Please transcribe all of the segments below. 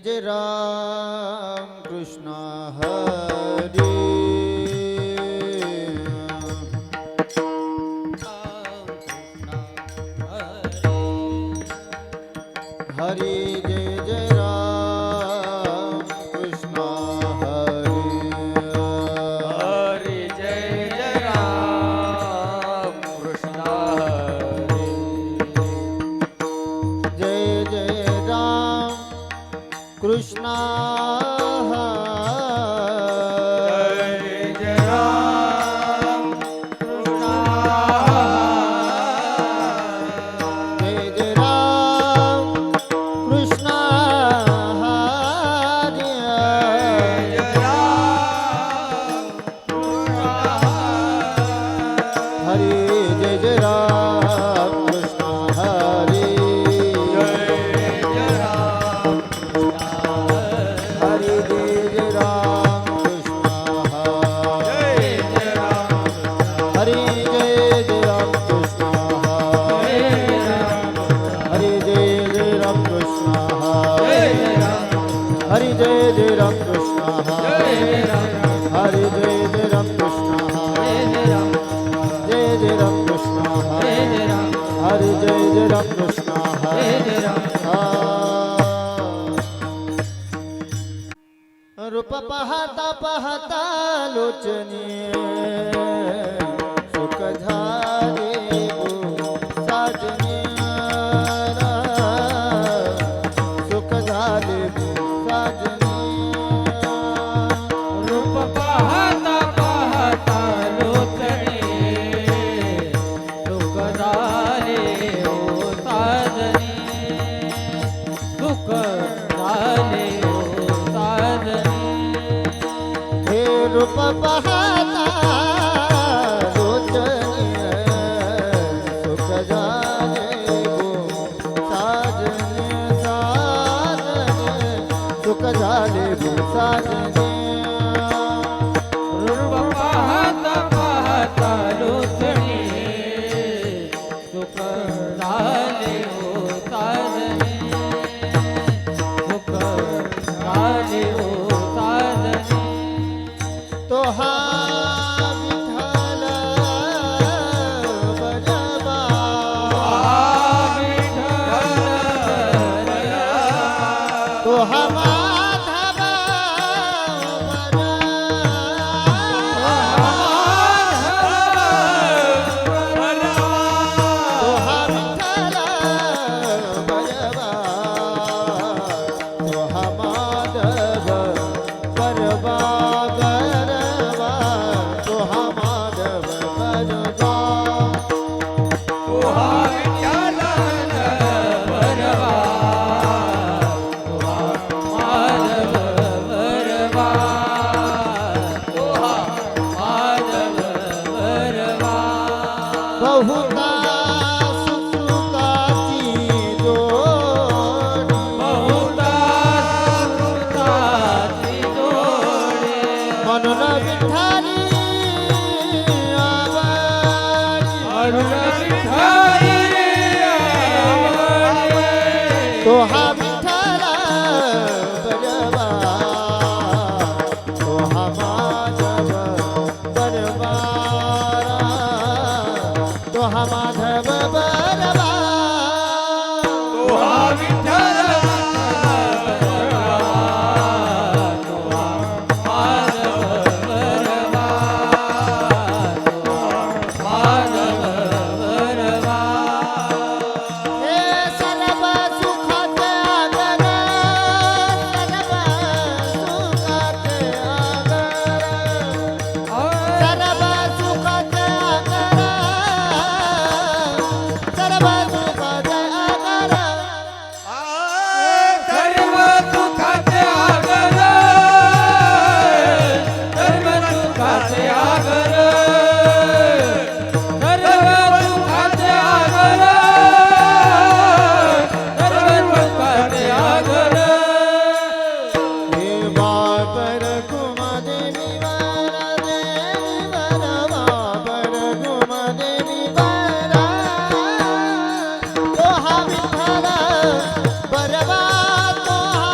जय राम कृष्ण हरी हरि जय जय राम कृष्ण हरि हरि जय जय राम कृष्ण हरि जय जय राम कृष्ण जय जय राम कृष्ण जय जय राम कृष्ण हरि जय राम हरि जय जय राम कृष्ण हरि जय जय राम हरि जय जय राम कृष्ण हरि हरि जय जय राम कृष्ण हरि जय जय राम कृष्ण हरि जय जय राम कृष्ण हरि जय जय राम कृष्ण जय जय राम कृष्ण हरि जय जय राम कृष्ण रूप पाहता पाहता लोचनी सुख झाले गो साजनी सुख झाले गो साजनी रूप पाहता पाहता लोचने सुख झाले हो साजनी सुख झाले हो साजनी हे रूप पाहता लोचनी सुख झाले गो साजनी साजनी सुख झाले गो साजनी रूप पाहता पाहता लोचने सुख झाले हो साजनी सुख झाले हो साजनी तो हा विठ्ठल बजबा तो हा माधव तो हा विठ्ठल बजबा तो हा माधव बरबा गरबा तो हा माधव बरबा बहुता सुकृताची जोडी म्हणून विठ्ठली आवडी तो हा विठ्ठल बजबा तो हा माधव बरबा तो हा माधव बरबा हे सर्व सुखाचे आगर सर्व सुखाचे आगर सर्व सुखाचे आगर सर्व सुखाचे आगर हे बापर कुमदेवी वरा देवी वरा बापर कुमदेवी वरा तो हा विठ्ठल बरबा तो हा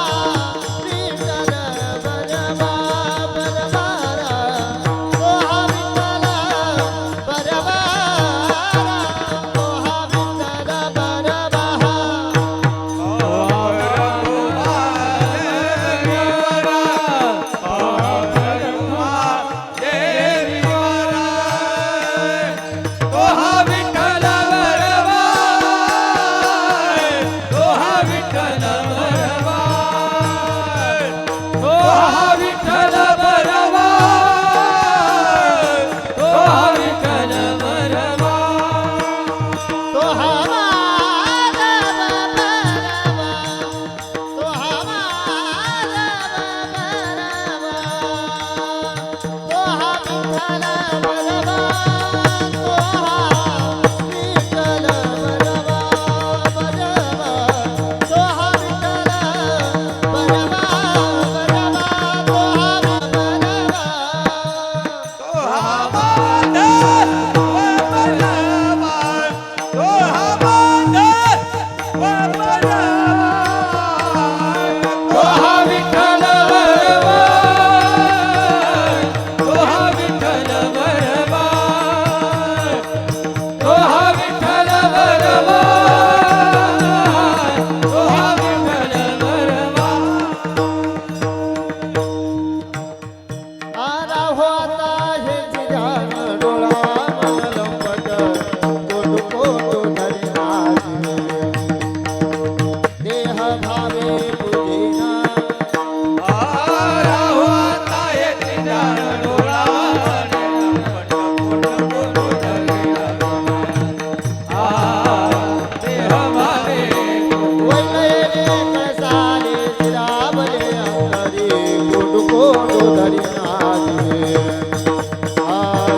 कोंडू धरिनाजे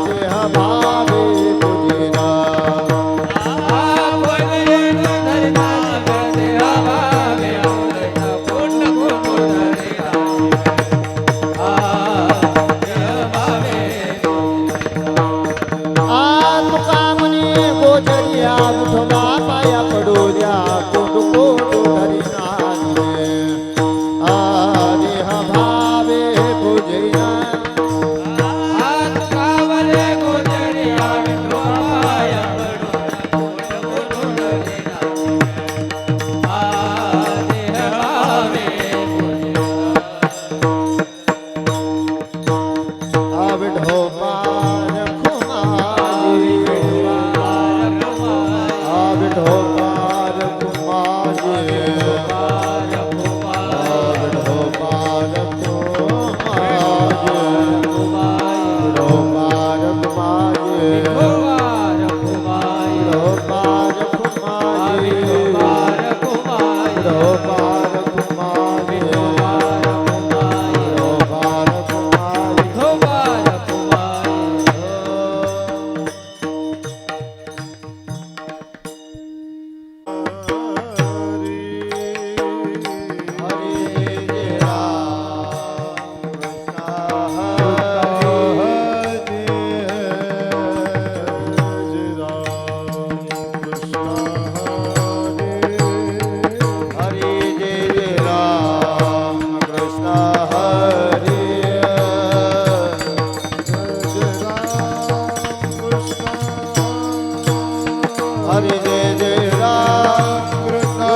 देह भावे पूजिना तुका म्हणे गोजरिया विठोबा पाया पडू द्या कोंडू कोंडू धरिनाजे देह भावे पूजिना विठोबा हरे जय जय राम कृष्ण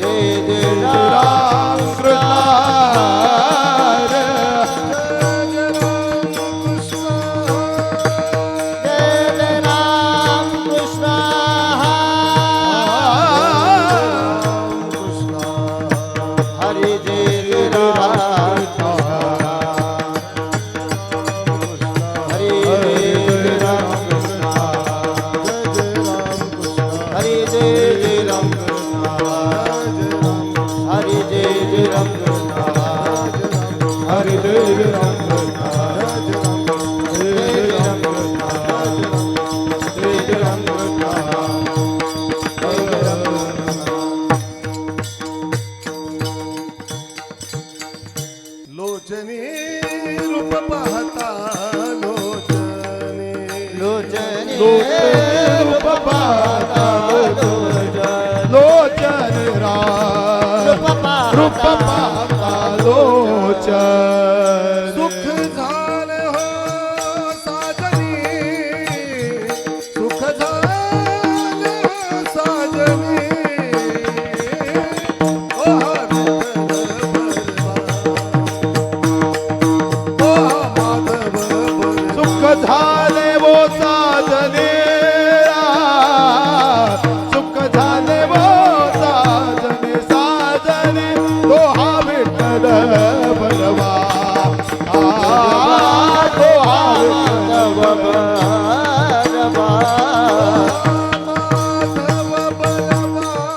जय जय राम कृष्ण जय जय राम कृष्ण हरे जय जय राम लोचनी रूप पाहता लोचनी लोचनी रूप पाहता लोचन रूप पाहता लोचन सुख झाले हो साजनी सुख झाले हो साजनी ओ सुख झाले वो साजने सुख झाले वो साजने साजने तो हा विठ्ठल बलवा तो हा विठ्ठल बलवा माधव बलवा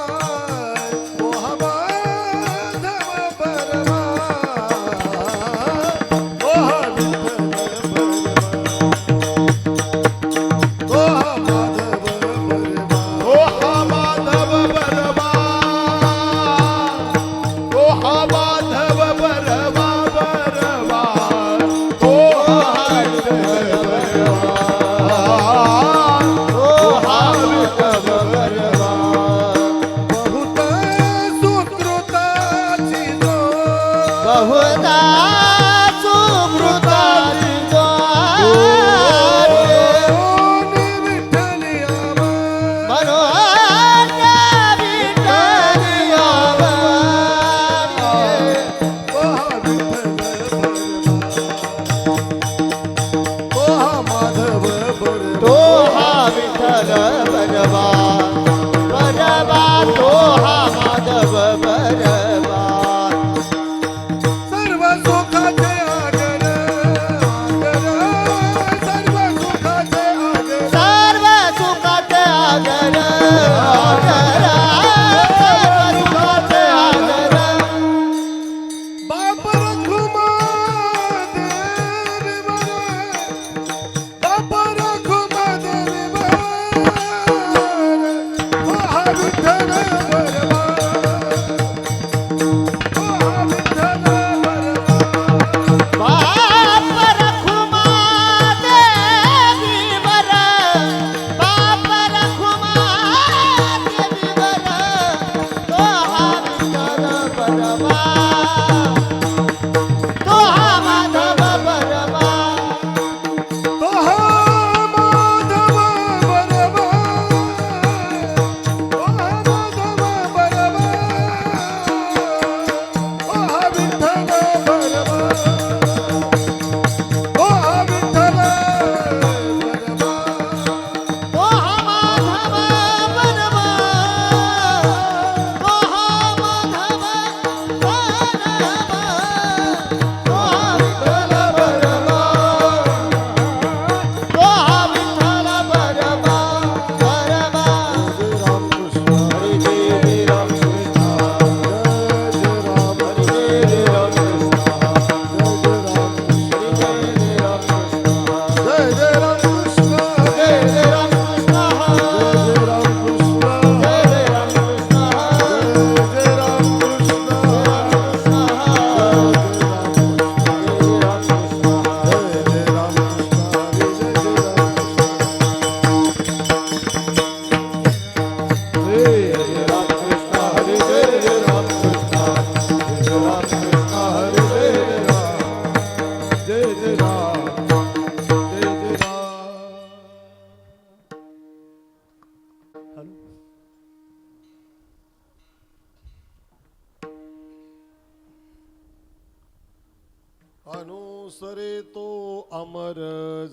अनुसरे तो अमर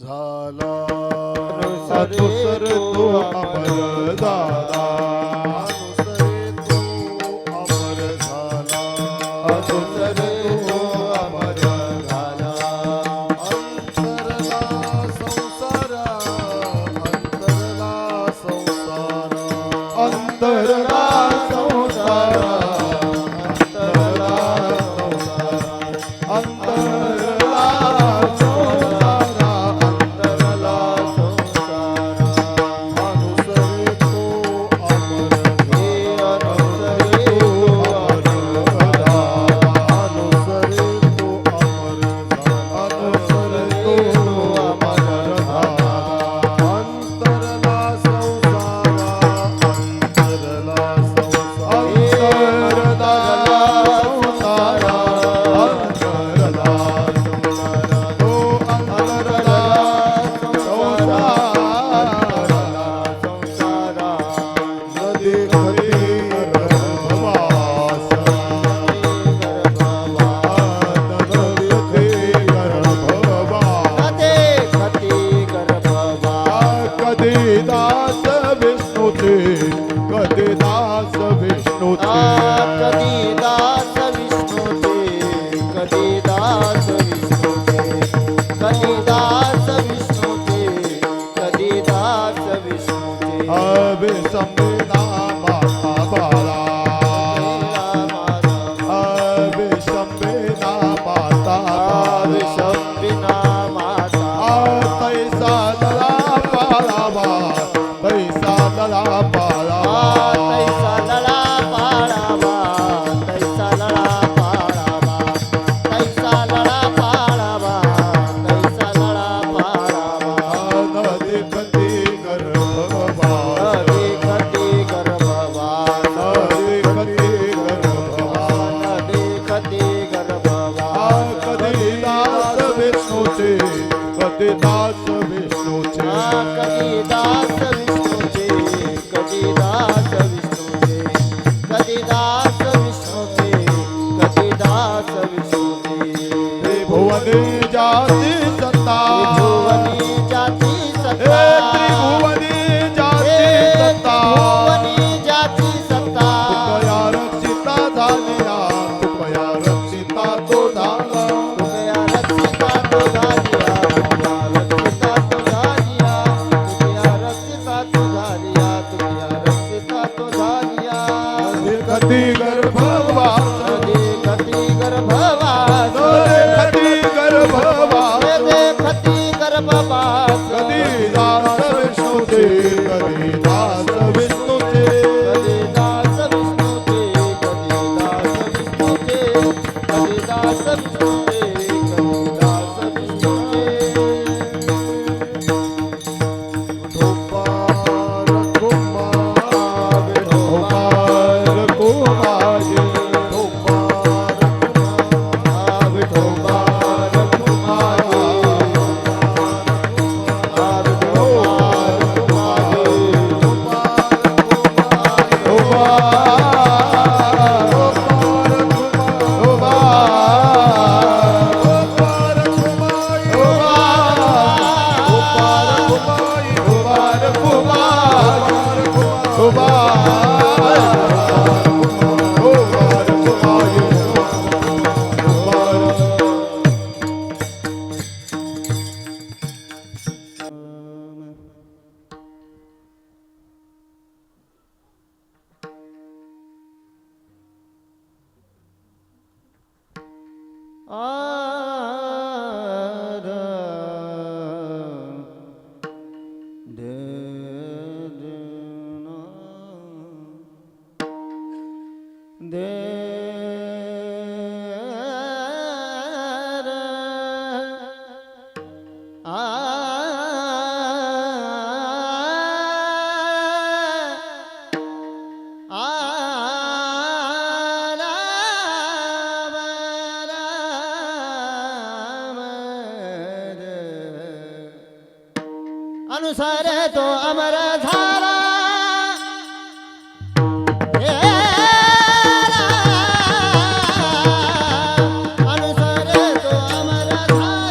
झाला अनुसरे तो अमर झाला अनुसरे तो अमर झाला अनुसरे तो अमर झाला अंतरला संसारा अंतरला संसारा अंतरला संसारा अंतरला संसारा अंतरला संसारा अंतरला संसारा अनुसरे तो अमर हे अनुसरे तो अमर झाला अनुसरे तो अमर झाला अनुसरे तो अमर झाला अंतरला संसारा अंतरला संसारा अंतरला संसारा अंतरला संसारा तो अंतरला संसारा अंतरला संसारा नदी खरी गर्भवास नदी खरी गर्भवास कधी दास विष्णूचे कधी दास विष्णूचे कदीदास विष्णूचे कदीदास विष्णूचे कदीदास विष्णूचे कदीदास विष्णूचे अभि संवेदा माता बाला अभि संवेदा माता बाला विषम्बिना माता तैसा दला पाळावा तैसा दला पाळावा तैसा लळा पाळावा तैसा लळा पाळावा तैसा लळा पाळावा तैसा लळा पाळावा नदी कधी गर्भवास नदी कधी गर्भवास नदी कधी गर्भवास नदी कधी गर्भवास कधी दास विष्णूचे कधी दास विष्णूचे कदीदास विष्णूचे कदीदास विष्णूचे कदीदास विष्णूचे कदीदास विष्णूचे त्रिभुवने जाती सत्ता भुवनी जाती सत्ता त्रिभुवने जाती सत्ता भुवनी जाती सत्ता तुकया रक्षिता झाल्या तुकया रक्षिता तो झाला तुझ्या रक्षिता तो झालिया तुझ्या रक्षिता तो झालिया तुझ्या रक्षिता तो झालिया तुझ्या रक्षिता तो झालिया कधी गर्भवास देखती गर्भवास कधी गर्भवास देखती गर्भवास कधी दास विष्णूचे कधी दास विष्णूचे कधी दास विष्णूचे कधी दास विष्णूचे कधी दास विष्णूचे कधी दास विष्णूचे धोपार कुमार धोपार कुमार धोपार विठोबार कुमारी अनुसार तो अमर धारा हे राम, अनुसार तो अमर धारा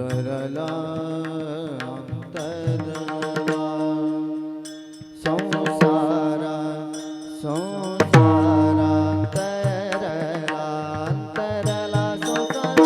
अंतरला अंतरला संसारा संसारा अंतरला अंतरला संसारा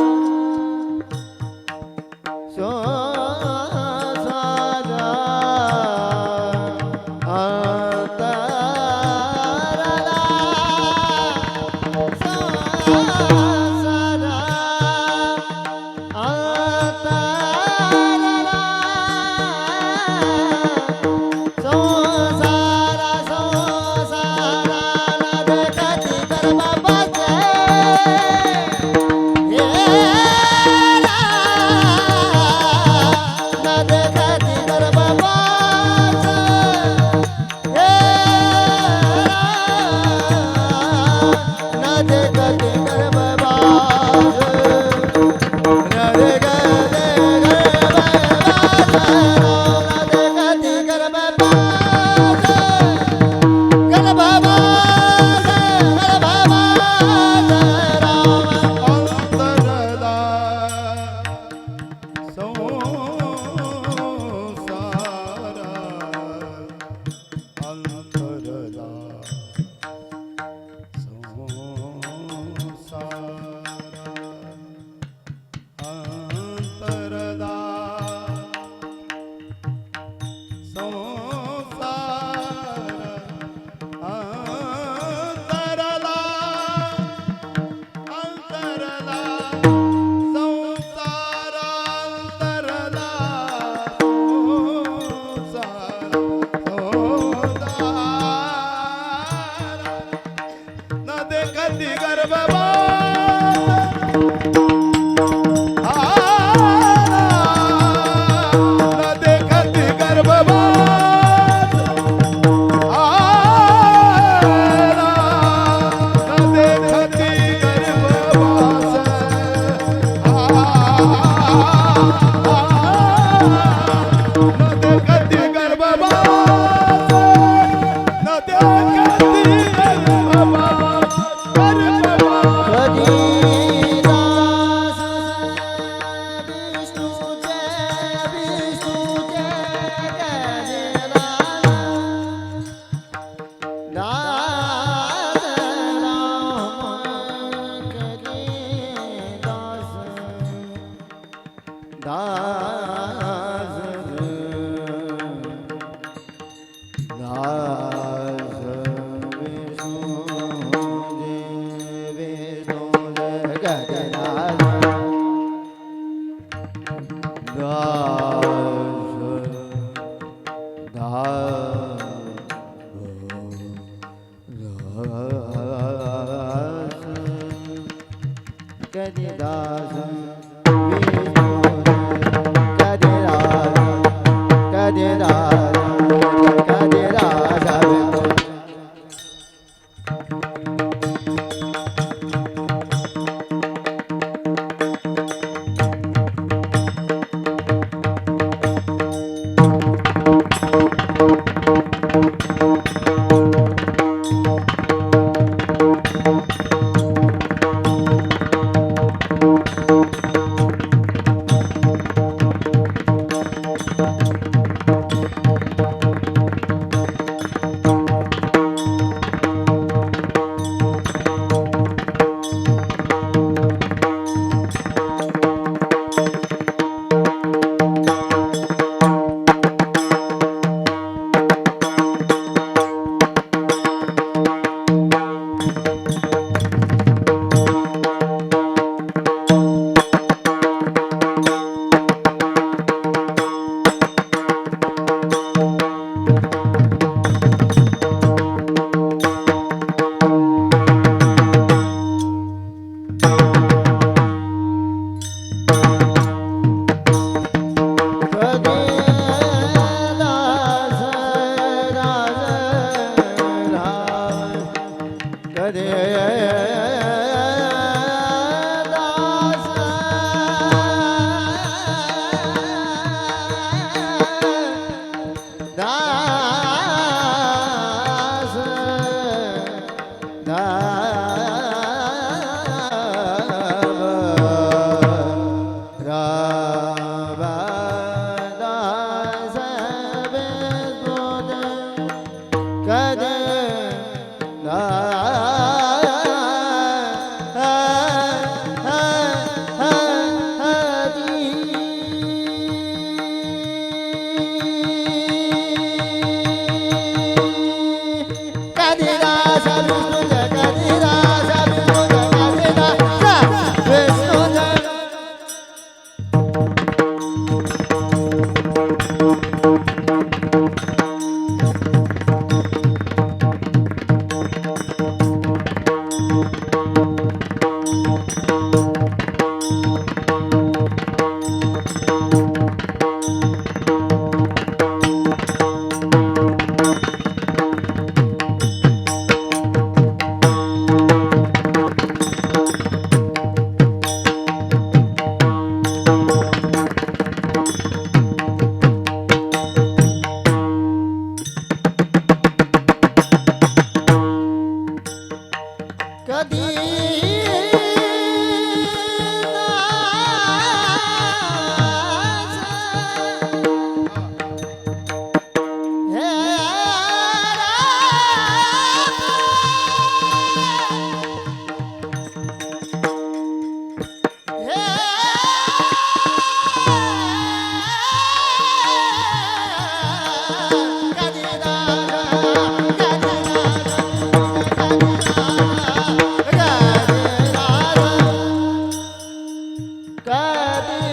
कधी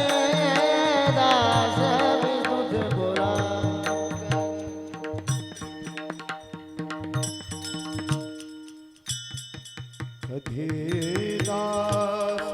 दास विष्णूचे बोला कधी दास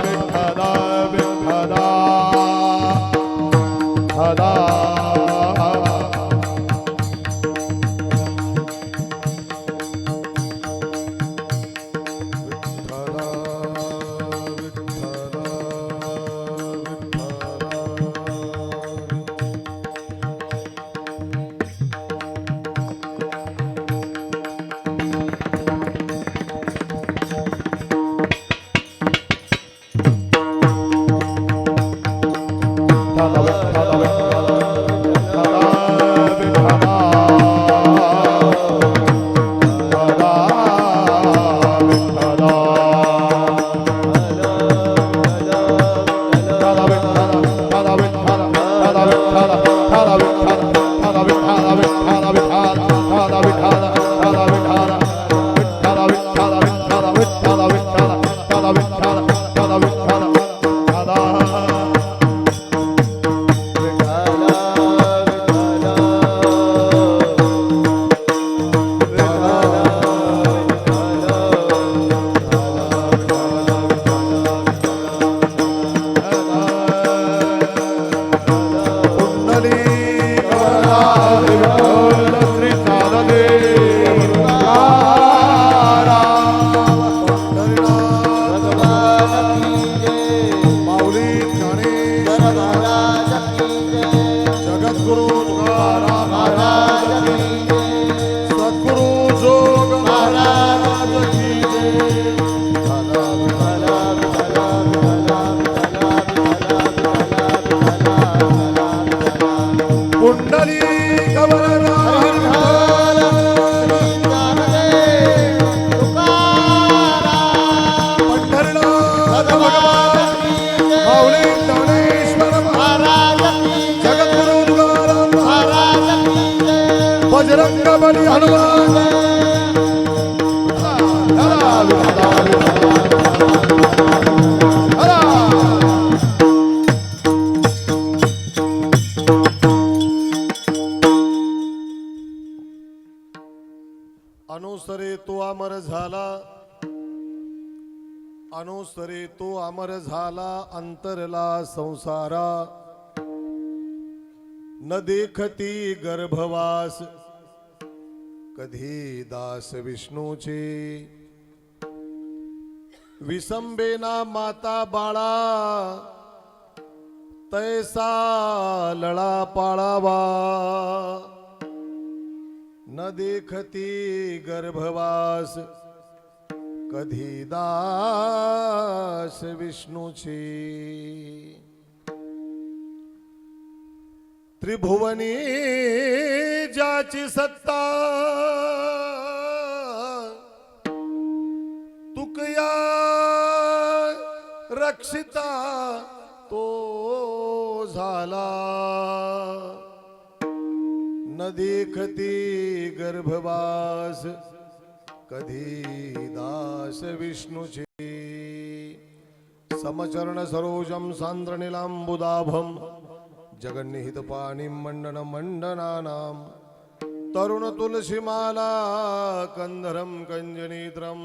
विठ्ठला माऊली ज्ञानेश्वर महाराज की जय, जगद्गुरु तुकाराम महाराज की जय, बजरंग बली हनुमान हरा, हरा, हरा. अनुसरे तो अमर झाला, अनुसरे तो अमर झाला, अंतरला संसारा. न देखती गर्भवास, कधी दास विष्णूचे. विसंबेना माता बाळा, तैसा लळा पाळावा. न देखती गर्भवास, कधी दास विष्णूचे. त्रिभुवनी ज्याची सत्ता, तुकया रक्षिता तो झाला. न देखती गर्भवास, कधी दास विष्णूचे. समचरण सरोजम सांद्र नीलांबुदाभम, जगन्निहित पाणी मंडन मंडनानां. तरुण तुलसीमाला कंधरम कंजनेत्रम,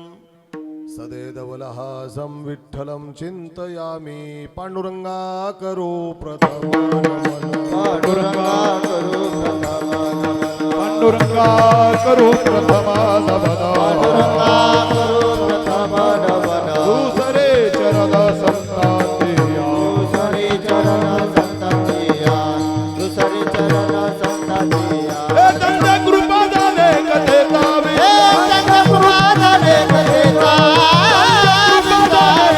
सदेदवलहासं विठ्ठलं चिंतयामि. पांडुरंगा करो प्रथम नमन, पांडुरंगा करू प्रथम नमन, पांडुरंगा करो प्रथम नमन. पांडुरंगा करू प्रथम नमन. दुसरे चरण संतांतिया, दुसरे चरण संतांतिया, दुसरे चरण संतांतिया. हे त्यांच्या कृपा झाले कथे कावे, हे त्यांच्या कृपा झाले कथेचा विचार.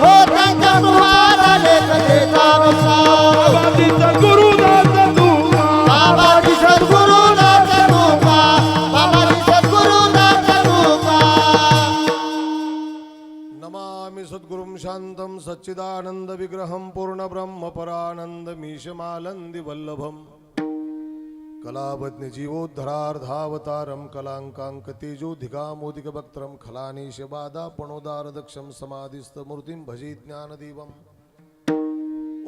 हो त्यांच्या कृपा झाले कथेचा विचार. बाबाजीचा गुरुदास तुका, बाबाजी सद्गुरुनाथ तुका, बाबाजी सद्गुरुनाथ तुका. नमामि सद्गुरुं शान्तं सच्चिदानन्द विग्रहं पूर्ण ब्रह्म परानंद मीशमालंदि वल्लभम. कलावज्ञ जीवोद्धरार्धावतारं कलांकांक तेजोधिकामोदिक वक्त्रं खलानीश बादापणोदार दक्षं समाधिस्थ मूर्तिं भजे ज्ञानदीवम्.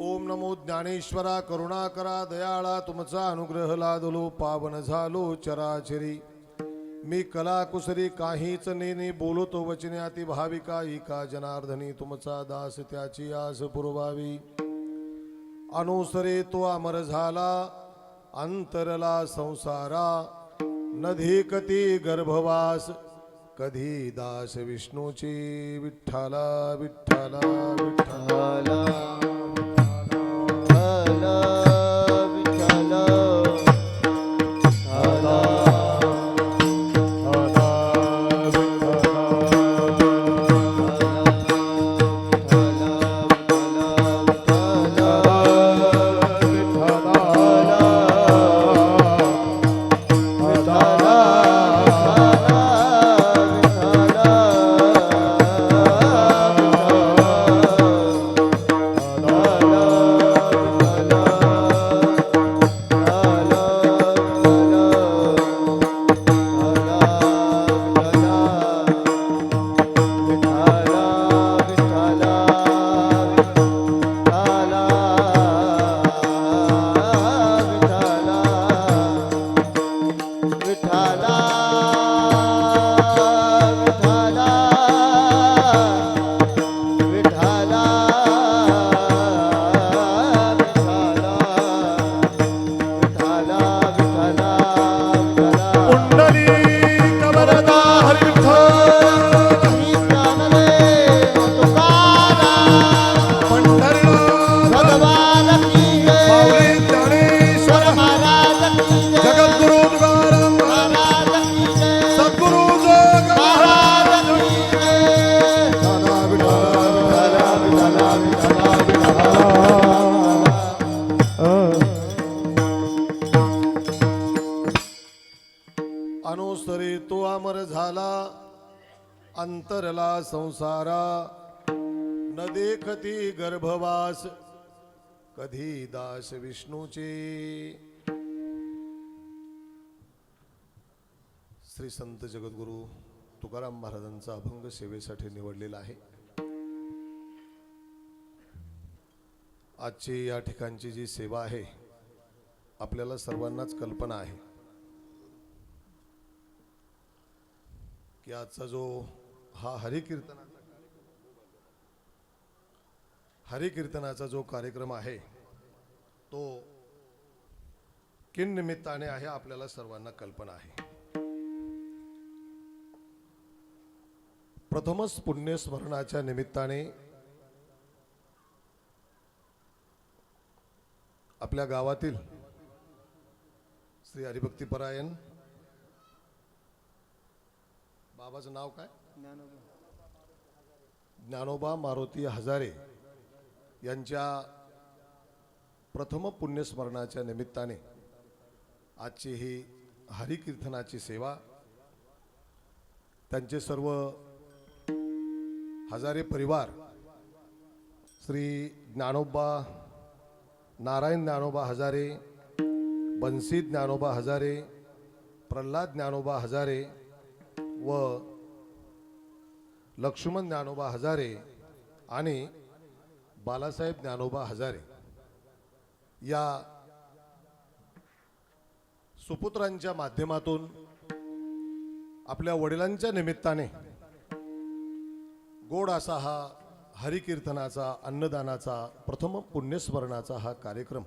ओम नमो ज्ञानेश्वरा करुणाकरा दयाळा, तुमचा अनुग्रह लादलो पावन झालो चराचरी. मी कलाकुसरी काहीच नेने बोलतो वचने अति भाविका. एका जनार्दनी तुमचा दास त्याची आस पुरवावी. अनुसरे तो अमर झाला, अंतरला संसारा. न देखती गर्भवास, कधी दास विष्णूची. विठ्ठला विठ्ठला विठ्ठला. अनुसरे तो अमर झाला, अंतरला संसारा. न देखती गर्भवास कधी दास विष्णूचे. श्री संत जगद्गुरु तुकाराम महाराजांचा अभंग सेवेसाठी निवडलेला आहे. आजची या ठिकाणची जी सेवा आहे आपल्याला सर्वांनाच कल्पना आहे की आजचा जो हा हरिकीर्तनाचा जो कार्यक्रम आहे तो किन निमित्ताने आहे आपल्याला सर्वांना कल्पना आहे. प्रथमच पुण्यस्मरणाच्या निमित्ताने आपल्या गावातील श्री हरिभक्तीपरायण बाबाचं नाव काय, ज्ञानोबा मारुती हजारे यांच्या प्रथम पुण्यस्मरणाच्या निमित्ताने आजची ही हरिकीर्तनाची सेवा त्यांचे सर्व हजारे परिवार श्री ज्ञानोबा नारायण ज्ञानोबा हजारे, बंसी ज्ञानोबा हजारे, प्रल्हाद ज्ञानोबा हजारे व लक्ष्मण ज्ञानोबा हजारे आणि बालासाहेब ज्ञानोबा हजारे या सुपुत्रांच्या माध्यमातून आपल्या वडिलांच्या निमित्ताने गोड असा हा हरिकीर्तनाचा अन्नदानाचा प्रथम पुण्यस्मरणाचा हा कार्यक्रम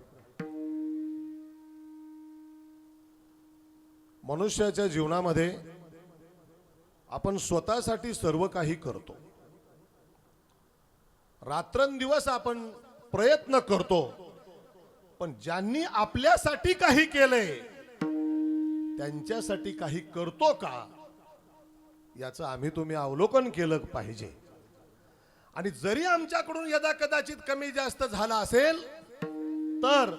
मनुष्याच्या जीवनामध्ये आपण स्वतःसाठी सर्व काही करतो. रात्रंदिवस आपण प्रयत्न करतो, पण ज्यांनी आपल्यासाठी काही केले त्यांच्यासाठी काही करतो का याचं आम्ही तुम्ही अवलोकन केलं पाहिजे. आणि जरी आमच्याकडून यदा कदाचित कमी जास्त झाला असेल तर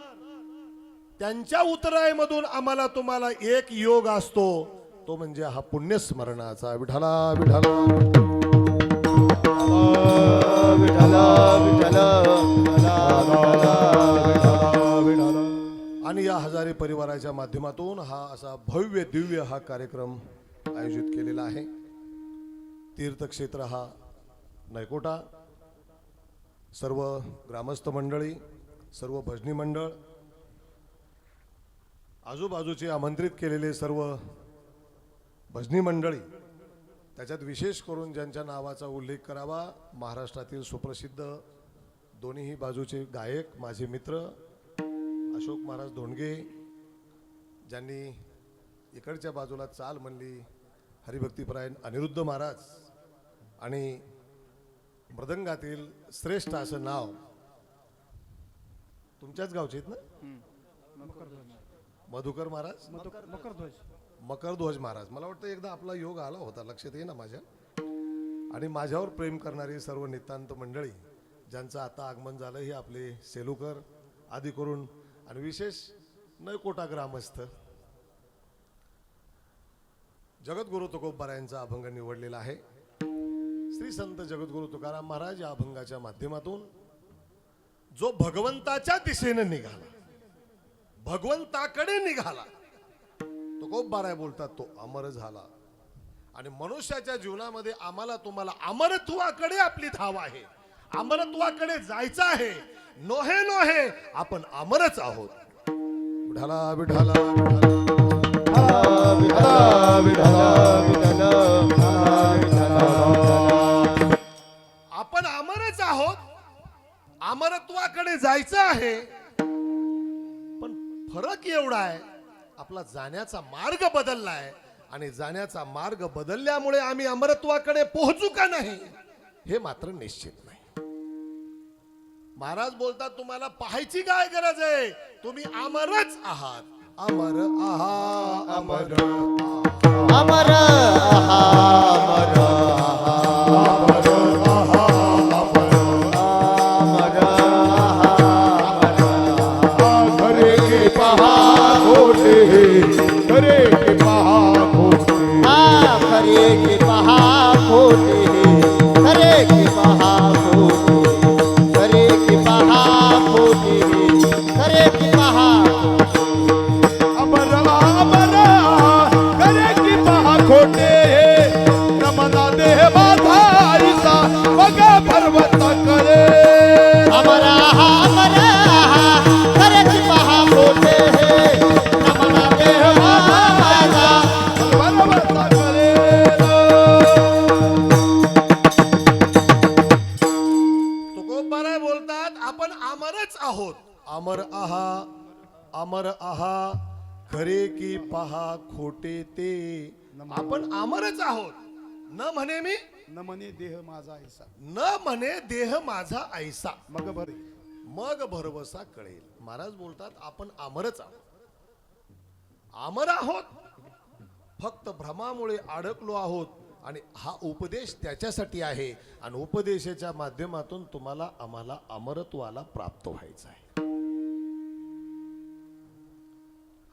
त्यांच्या उतराईमधून आम्हाला तुम्हाला एक योग असतो, तो म्हणजे हा पुण्यस्मरणाचा. विठ्ठला विठ्ठला आणि या हजारे परिवाराच्या माध्यमातून हा असा भव्य दिव्य हा कार्यक्रम आयोजित केलेला आहे. तीर्थक्षेत्र हा नयकोटा, सर्व ग्रामस्थ मंडळी, सर्व भजनी मंडळ, आजूबाजूचे आमंत्रित केलेले सर्व भजनी मंडळी, त्याच्यात विशेष करून ज्यांच्या नावाचा उल्लेख करावा, महाराष्ट्रातील सुप्रसिद्ध दोन्ही बाजूचे गायक माझे मित्र अशोक महाराज धोंडगे, ज्यांनी इकडच्या बाजूला चाल म्हणली, हरिभक्तीपरायण अनिरुद्ध महाराज आणि मृदंगातील श्रेष्ठ असं नाव तुमच्याच गावचे आहेत ना, मधुकर महाराज, मकरध्वज महाराज. मला वाटतं एकदा आपला योग आला होता, लक्षात ये ना माझ्या. आणि माझ्यावर प्रेम करणारी सर्व नितांत मंडळी ज्यांचं आता आगमन झालं, हे आपले सेलुकर आदी करून आणि विशेष नयकोटा ग्रामस्थ. जगद्गुरु तुकोबारायांचा अभंग निवडलेला आहे. श्री संत जगद्गुरु तुकाराम महाराज या अभंगाच्या माध्यमातून जो भगवंताच्या दिशेने निघाला, भगवंताकडे निघाला, तुकोबाराय बोलतात तो अमर झाला. आणि मनुष्याच्या जीवनामध्ये आम्हाला तुम्हाला अमरत्वाकडे आपली धाव आहे, अमरत्वाकडे जायचं आहे. नोहे नोहे आपण अमरच आहोत. विठ्ठला विठ्ठला आपण अमरच आहोत, अमरत्वाकडे जायचं आहे. पण फरक एवढा आहे, आपला जाण्याचा मार्ग बदललाय आणि जाण्याचा मार्ग बदलल्यामुळे आम्ही अमरत्वाकडे पोहोचू का नाही हे मात्र निश्चित नाही. महाराज बोलतात तुम्हाला पाहायची काय गरज आहे, तुम्ही अमरच आहात. अमर आहा अमर अमर करे के पहा खोटे, करे के पहा खोटे, करे के पहा खोटे, करे के पहा खोटे. अमरच आहोत. अमर आहा, अमर आहा, खरे की पहा खोटे ते. आपण अमरच आहोत. न म्हणे मी, न म्हणे देह माझा ऐसा, न म्हणे देह माझा ऐसा, मग बरे मग भरवसा कळेल. महाराज बोलतात आपण अमरच आहोत. अमर आहोत, फक्त भ्रमामुळे अडकलो आहोत. आणि हा उपदेश त्याच्यासाठी आहे. आणि उपदेशाच्या माध्यमातून तुम्हाला आम्हाला अमरत्वाला प्राप्त व्हायचं आहे.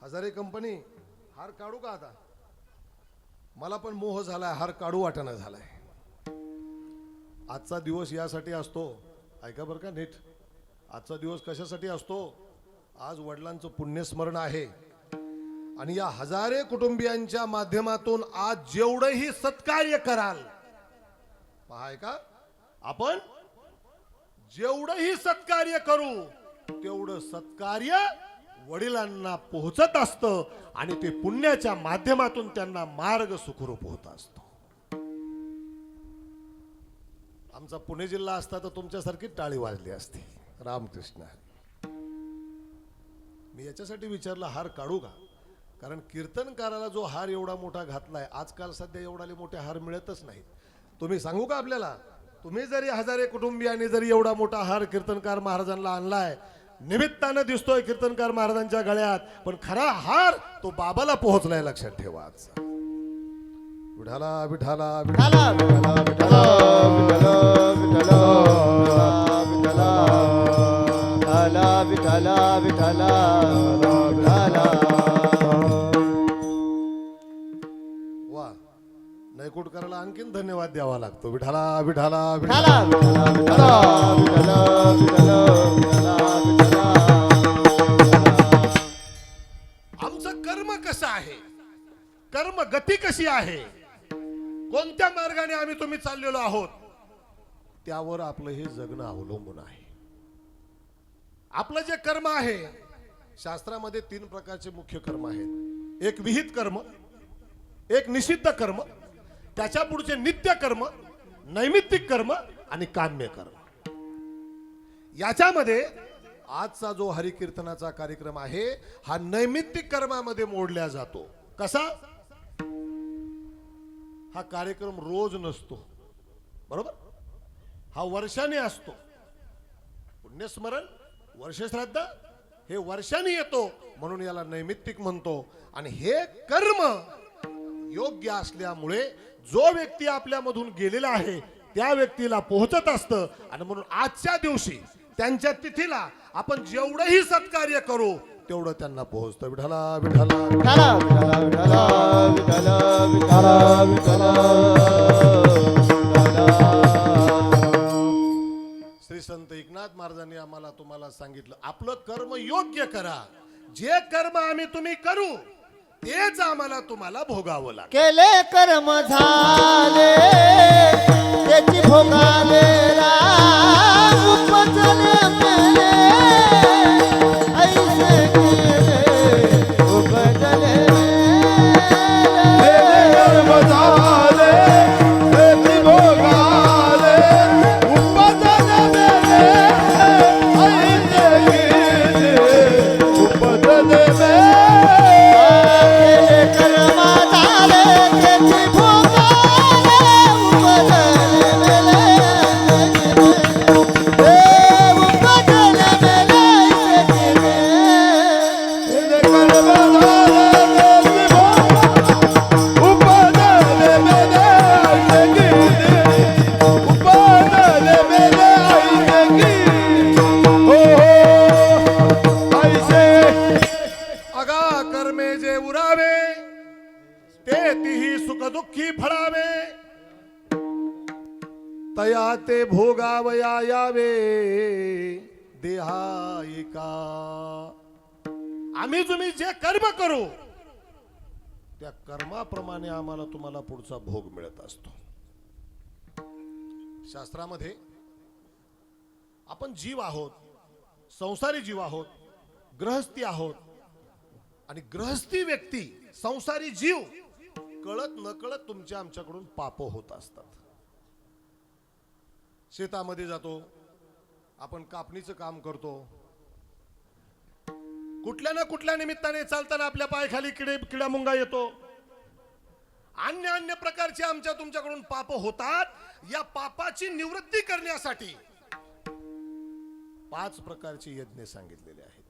हजारे कंपनी हार काढू का आता? मला पण मोह झालाय, हार काढू वाटणं झालाय. आजचा दिवस यासाठी असतो, ऐका बरं का नीट. आजचा दिवस कशासाठी असतो? आज वडिलांचं पुण्यस्मरण आहे. आणि या हजारे कुटुंबियांच्या माध्यमातून आज जेवढंही सत्कार्य कराल, पहा ऐका, आपण जेवढंही सत्कार्य करू तेवढं सत्कार्य वडिलांना पोहोचत असतं. आणि ते पुण्याच्या माध्यमातून त्यांना मार्ग सुखरूप होत असतो. आमचा पुणे जिल्हा असता तर तुमच्यासारखी टाळी वाजली असती. रामकृष्ण. मी याच्यासाठी विचारलं हार काढू का? कारण कीर्तनकाराला जो हार एवढा मोठा घातलाय, आजकाल सध्या एवढाले मोठे हार मिळतच नाहीत. तुम्ही सांगू का आपल्याला? तुम्ही जरी हजारे कुटुंबियांनी जरी एवढा मोठा हार कीर्तनकार महाराजांना आणलाय, निमित्तानं दिसतोय कीर्तनकार महाराजांच्या गळ्यात, पण खरा हार तो बाबाला पोहोचलाय, लक्षात ठेवा. विठाला विठाला विठाला विठाला विठाला विठाला विठाला विठाला विठाला विठाला. वा, नैकुटकराला आणखीन धन्यवाद द्यावा लागतो. विठाला विठाला विठाला विठाला विठाला विठाला विठाला विठाला. आमचं कर्म कसं आहे, कर्म गती कशी आहे, कोणत्या मार्गाने आम्ही तुम्ही चाललेलो आहोत, त्यावर आपलं हे जगणं अवलंबून आहे. आपलं जे कर्म आहे, शास्त्रामध्ये 3 प्रकारचे मुख्य कर्म आहेत. एक विहित कर्म, एक निषिद्ध कर्म, त्याच्या पुढचे नित्य कर्म, नैमित्तिक कर्म आणि काम्य कर्म. याच्यामध्ये आजचा जो हरिकीर्तनाचा कार्यक्रम आहे हा नैमित्तिक कर्मामध्ये मोडला जातो. कसा? हा कार्यक्रम रोज नसतो, बरोबर? हा वर्षाने असतो. पुण्यस्मरण, वर्षश्राद्ध हे वर्षाने येतो, म्हणून याला नैमित्तिक म्हणतो. आणि हे कर्म योग्य असल्यामुळे जो व्यक्ती आपल्यामधून गेलेला आहे त्या व्यक्तीला पोहोचत असतं. आणि म्हणून आजच्या दिवशी त्यांच्या तिथीला आपण जेवढंही सत्कार्य करू तेवढं त्यांना पोहोचतं. विठाला विठाला विठाला विठाला विठाला विठाला विठाला विठाला. श्री संत एकनाथ महाराजांनी आम्हाला तुम्हाला सांगितलं, आपलं कर्म योग्य करा. जे कर्म आम्ही तुम्ही करू तेच आम्हाला तुम्हाला भोगावं लागेल. केले कर्म झाले त्याची भोगाले राम उपजले मेले ऐसे केले उपजले कर्म झाले त्याची भोगाले उपजले मेले ऐसे गेले उपजले मेले. केले कर्म झाले त्याची भोगाले उपजले मेले उपजले मेले ऐसे केले. कर्म झाले त्याची भोगाले उपजले मेले ऐसे गेले उपजले मेले ऐसे गेले. हो ऐसे अगा कर्मे जे उरावे ते तिही सुख दुःखी फळावे. तया ते भोगावया यावे देहा एका. आम्ही तुम्ही जे कर्म करू त्या कर्माप्रमाणे आम्हाला तुम्हाला पुढचा भोग मिळत असतो. शास्त्रामध्ये आपण जीव आहोत, संसारी जीव आहोत, गृहस्थी आहोत. आणि गृहस्थी व्यक्ती, संसारी जीव कळत नकळत तुमच्या आमच्याकडून पाप होत असतात. शेतामध्ये जातो, आपण कापणीचं काम करतो. कुठल्या ना कुठल्या निमित्ताने चालताना आपल्या पायाखाली किडामुंगा येतो. अन्य अन्य प्रकारचे आमच्या तुमच्याकडून पाप होतात. या पापाची निवृत्ती करण्यासाठी 5 प्रकारचे यज्ञ सांगितलेले आहेत.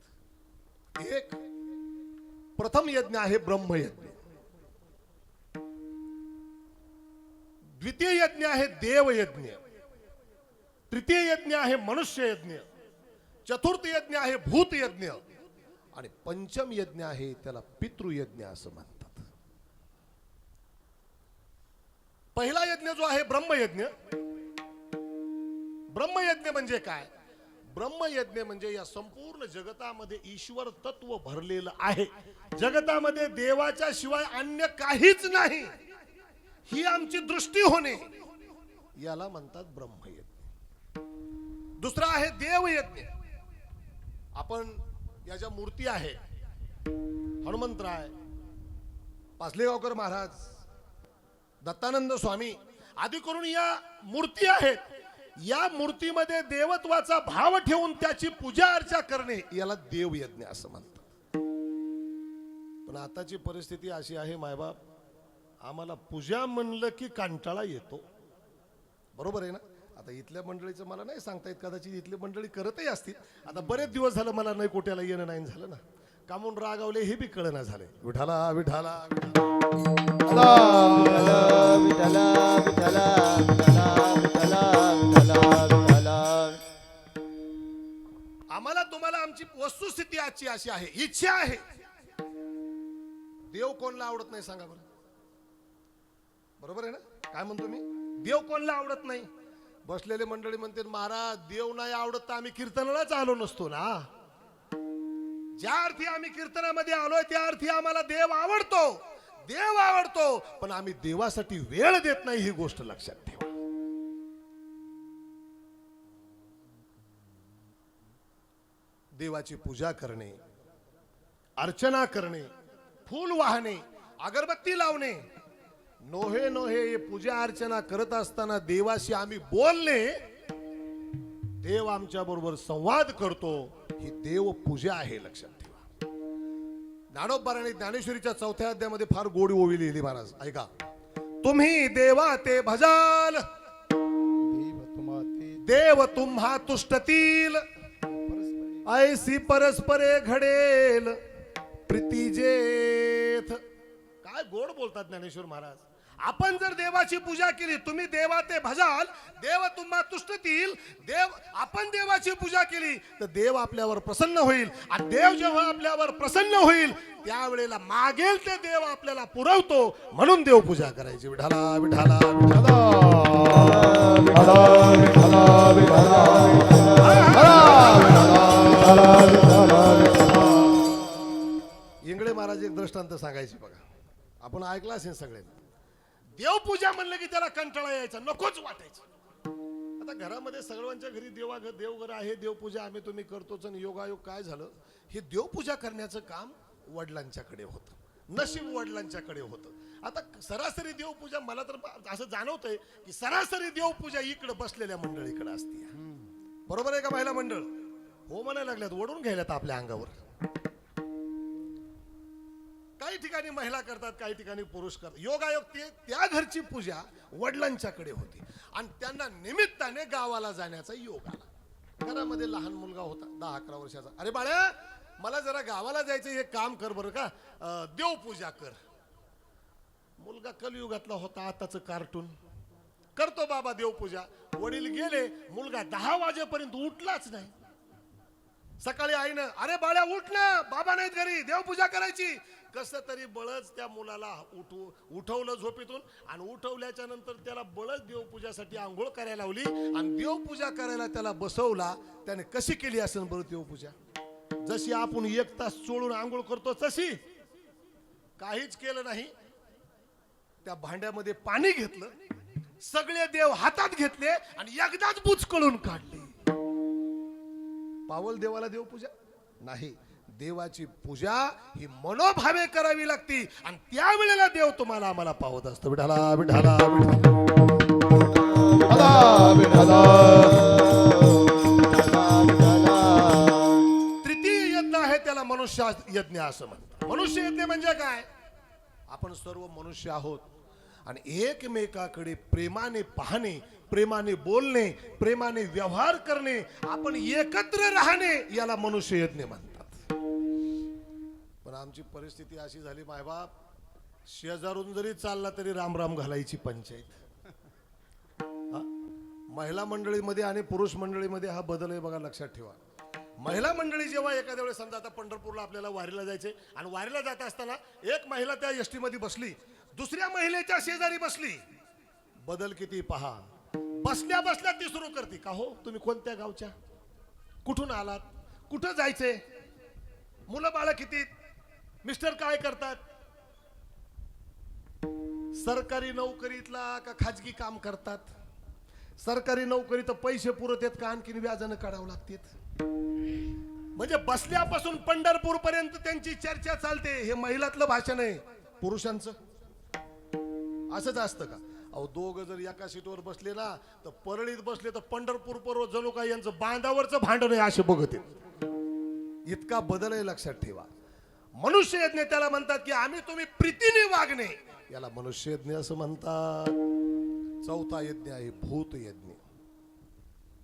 एक प्रथम यज्ञ आहे ब्रह्मयज्ञ. द्वितीय यज्ञ आहे देवयज्ञ. तृतीय यज्ञ आहे मनुष्य यज्ञ. चतुर्थ यज्ञ आहे भूत यज्ञ. आणि पंचम यज्ञ आहे त्याला पितृयज्ञ असं म्हणतात. पहिला यज्ञ जो आहे ब्रह्मयज्ञ. ब्रह्मयज्ञ म्हणजे काय? ब्रह्मयज्ञ म्हणजे या संपूर्ण जगतामध्ये ईश्वर तत्व भरलेलं आहे. जगतामध्ये देवाच्या शिवाय अन्य काहीच नाही ही आमची दृष्टी होणे, याला म्हणतात ब्रह्मयज्ञ. दुसरा आहे देवयज्ञ. आपण या ज्या मूर्ती आहे, हनुमंतराय, पाचलेगावकर महाराज, दत्तानंद स्वामी आदी करून या मूर्ती आहेत. या मूर्तीमध्ये देवत्वाचा भाव ठेवून त्याची पूजा अर्चा करणे याला देवयज्ञ असं म्हणतात. पण आताची परिस्थिती अशी आहे मायबाप, आम्हाला पूजा म्हणलं की कंटाळा येतो. बरोबर आहे ना? आता इथल्या मंडळीचं मला नाही सांगता येत, कदाचित इथली मंडळी करतही असतील. आता बरेच दिवस झालं मला नाही कोट्याला येणं नाही झालं ना, कामून रागावले हे बी कळना झाले. विठाला विठाला आम्हाला तुम्हाला आमची वस्तुस्थिती आजची अशी आहे, इच्छा आहे. देव कोणला आवडत नाही सांगा बरं? बरोबर आहे ना? काय म्हणतो मी? देव कोणला आवडत नाही? बसलेले मंडळी म्हणते महाराज देव नाही आवडत तर आम्ही कीर्तनालाच आलो नसतो ना. ज्या अर्थी आम्ही कीर्तनामध्ये आलोय त्या अर्थी आम्हाला देव आवडतो. देव आवडतो पण आम्ही देवासाठी वेळ देत नाही, ही गोष्ट लक्षात ठेवा. देवाची पूजा करणे, अर्चना करणे, फूल वाहणे, अगरबत्ती लावणे, नोहे नोहे पूजा अर्चना करत असताना देवाशी आम्ही बोलणे, देव आमच्या बरोबर संवाद करतो, ही देव पूजा आहे, लक्षात ठेवा. ज्ञानोबाराने ज्ञानेश्वरीच्या 4थ्या अध्यायामध्ये फार गोडी ओवी लिहिली महाराज, ऐका. तुम्ही देवा ते भजाल, देव तुम्हा तुष्टतील, ऐसी परस्परे घडेल प्रीतीजेथ. काय गोड बोलतात ज्ञानेश्वर महाराज. आपण जर देवाची पूजा केली, तुम्ही देवा ते भजाल, देव तुम्हा तुष्टतील, आपण देवाची पूजा केली तर देव आपल्यावर प्रसन्न होईल. आणि देव जेव्हा आपल्यावर प्रसन्न होईल त्यावेळेला मागेल ते देव आपल्याला पुरवतो. म्हणून देव पूजा करायची. विठाला विठाला इंगळे महाराज एक दृष्टांत सांगायचे बघा, आपण ऐकला असेल सगळे. देवपूजा म्हणलं की त्याला कंटाळा यायचा, नकोच वाटायचं. आता घरामध्ये सर्वांच्या घरी देवघर आहे, देवपूजा आम्ही तुम्ही करतोच. आणि योगायोग काय झालं, हे देवपूजा करण्याचं काम वडिलांच्याकडे होतं, नशीब वडिलांच्याकडे होतं. आता सरासरी देवपूजा मला तर असं जाणवतंय की सरासरी देवपूजा इकडे बसलेल्या मंडळीकडे असते. बरोबर आहे का? महिला मंडळ हो म्हणायला लागल्यात, ओढून घ्यायला आपल्या अंगावर. काही ठिकाणी महिला करतात, काही ठिकाणी पुरुष करतात. योगायोग ते त्या घरची पूजा वडिलांच्याकडे होती आणि त्यांना निमित्ताने गावाला जाण्याचा योग आला. घरामध्ये लहान मुलगा होता 10-11 वर्षाचा. अरे बाळा मला जरा गावाला जायचं, एक काम कर बरं का, देवपूजा कर. मुलगा कलियुगातला होता, आताच कार्टून. करतो बाबा देवपूजा. वडील गेले, मुलगा 10 वाजेपर्यंत उठलाच नाही. सकाळी आईनं अरे बाळा उठ ना, बाबा नाहीत घरी, देवपूजा करायची. कसं तरी बळच त्या मुलाला उठवलं झोपेतून आणि उठवल्याच्या नंतर त्याला बळच देवपूजासाठी आंघोळ करायला लावली आणि देवपूजा करायला त्याला बसवला. त्याने कशी केली असेल बरं देवपूजा? जशी आपण 1 तास चोळून आंघोळ करतो तशी? काहीच केलं नाही. त्या भांड्यामध्ये पाणी घेतलं, सगळे देव हातात घेतले आणि एकदाच बुचकळून काढले. पावल देवाला देवपूजा नाही. देवाची पूजा ही मनोभावे करावी लागती आणि त्यावेळेला देव तुम्हाला आम्हाला पावत असतो. विठाला विठाला विठाला. मनुष्य यज्ञ असं म्हणतात. मनुष्य यज्ञ म्हणजे काय? आपण सर्व मनुष्य आहोत आणि एकमेकाकडे प्रेमाने पाहणे, प्रेमाने बोलणे, प्रेमाने व्यवहार करणे, आपण एकत्र राहणे याला मनुष्य यज्ञ म्हणतात. पण आमची परिस्थिती अशी झाली मायबाप, शेजारून जरी चालला तरी राम राम घालायची पंचायत. महिला मंडळीमध्ये आणि पुरुष मंडळीमध्ये हा बदल आहे बघा, लक्षात ठेवा. महिला मंडळी जेव्हा एखाद्या वेळेस समजा आता पंढरपूरला आपल्याला वारीला जायचे आणि वारीला जात असताना एक महिला त्या एसटी मध्ये बसली, दुसऱ्या महिलेच्या शेजारी बसली, बदल किती पहा. बसल्या बसल्या ती सुरू करते, का हो तुम्ही कोणत्या गावच्या, कुठून आलात, कुठं जायचे, मुलं बाळ किती, मिस्टर काय करतात, सरकारी नोकरीतला का खाजगी काम करतात, सरकारी नोकरी तर पैसे पुरत आहेत का आणखीन व्याजानं काढावं लागतात. म्हणजे बसल्यापासून पंढरपूर पर्यंत त्यांची चर्चा चालते. हे महिलातलं भाषण आहे. पुरुषांचं असंच असतं का? अहो दोघं जर एका सीटवर बसले ना तर परळीत बसले तर पंढरपूर पर्व जणू काय यांचं बांधावरचं भांडण आहे असे बघत आहेत. इतका बदल आहे, लक्षात ठेवा. मनुष्य यज्ञ त्याला म्हणतात की आम्ही तुम्ही प्रीतीने वागणे, याला मनुष्य यज्ञ असं म्हणतात. चौथा यज्ञ आहे भूत यज्ञ,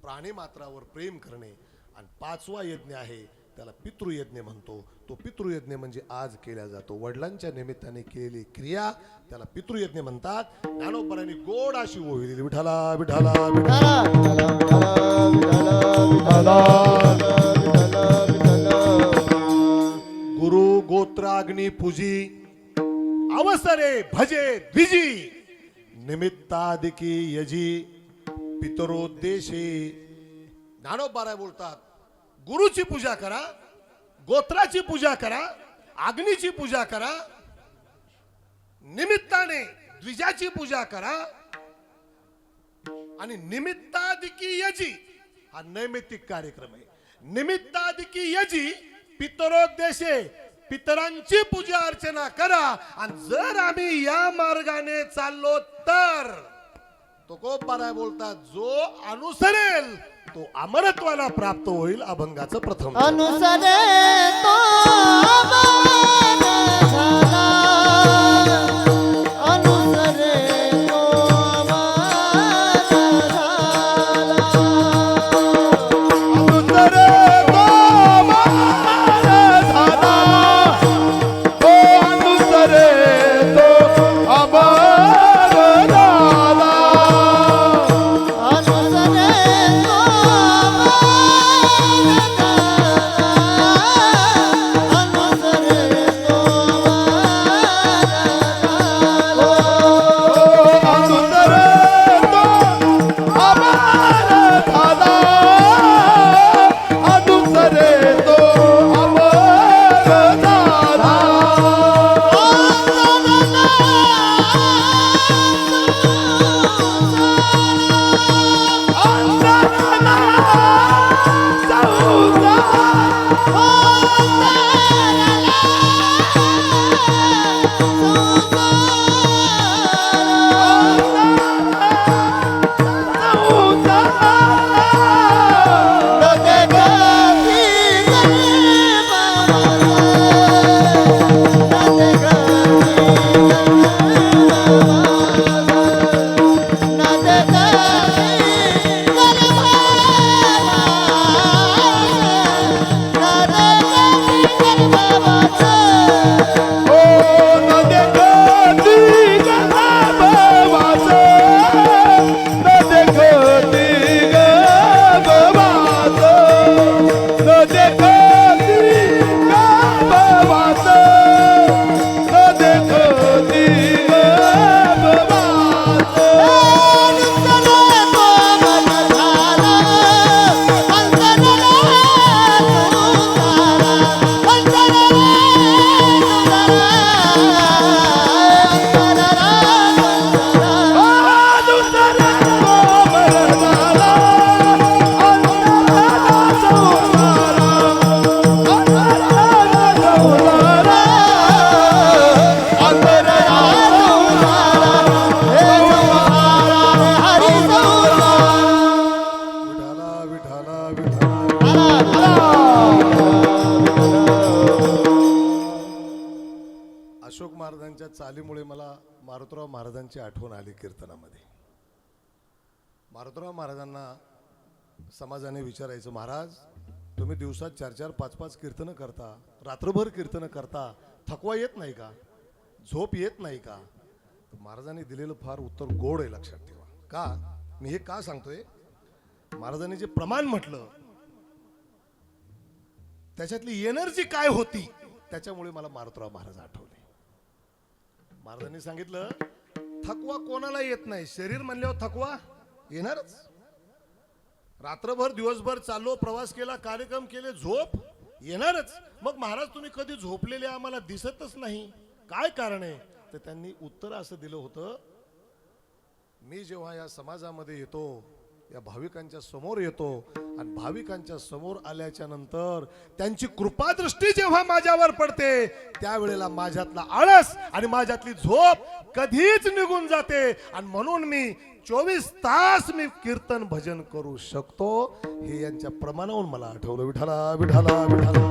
प्राणी मात्रावर प्रेम करणे. आणि पाचवा यज्ञ आहे त्याला पितृयज्ञ म्हणतो. तो पितृयज्ञ म्हणजे आज केला जातो, वडिलांच्या निमित्ताने केलेली क्रिया, त्याला पितृयज्ञ म्हणतात. ज्ञानोबरांनी गोड अशी ओवी दिली, विठाला विठाला विठाला गुरु गोत्राग्नी पूजी अवसरे भजे द्विजी निमित्तादिकी यजी पितरोद्देशी. ज्ञानोबा बोलतात गुरुची पूजा करा, गोत्राची पूजा करा, अग्नीची पूजा करा, निमित्ताने द्विजाची पूजा करा आणि निमित्तादिकी यजी हा नैमित्तिक कार्यक्रम आहे. निमित्तादिकी यजी पितरोद्देशे पितरांची पूजा अर्चना करा. आणि जर आम्ही या मार्गाने चाललो तर तुकोबाराय बोलतात जो अनुसरेल तो अमरत्वाला प्राप्त होईल. अभंगाचं प्रथम अनुसरे तो अमर झाला, अनुसरे तो अमर झाला, अनुसरे तो अमर झाला, ओ अनुसरे तो अमर झाला, अनुसरे तो विठाला विठाला महाराजांच्या चालीमुळे मला मारुतराव महाराजांची आठवण आली कीर्तनामध्ये. मारुतराव महाराजांना समाजाने विचारायचं, महाराज तुम्ही दिवसात 4-4, 5-5 कीर्तनं करता, रात्रभर कीर्तनं करता, थकवा येत नाही का, झोप येत नाही का? तर महाराजांनी दिलेलं फार उत्तर गोड आहे, लक्षात ठेवा. का मी हे का सांगतोय, महाराजांनी जे प्रमाण म्हटलं त्याच्यातली एनर्जी काय होती, त्याच्यामुळे मला मारुतराव महाराज आठवले. महाराजांनी सांगितलं थकवा कोणाला येत नाही, शरीर म्हणल्यावर थकवा येणारच. रात्रभर दिवसभर चाललो, प्रवास केला, कार्यक्रम केले, झोप येणारच. मग महाराज तुम्ही कधी झोपलेले आम्हाला दिसतच नाही, काय कारण आहे? तर त्यांनी उत्तर असं दिलं होतं, मी जेव्हा या समाजामध्ये येतो, या भाविकांच्या समोर येतो आणि भाविकांच्या समोर आल्याच्या नंतर त्यांची कृपादृष्टी जेव्हा माझ्यावर पडते, त्यावेळेला माझ्यातला आळस आणि माझ्यातली झोप कधीच निघून जाते. आणि म्हणून मी 24 तास मी कीर्तन भजन करू शकतो. हे यांच्या प्रमाणावरून मला आठवलं. विठाला विठाला विठाला.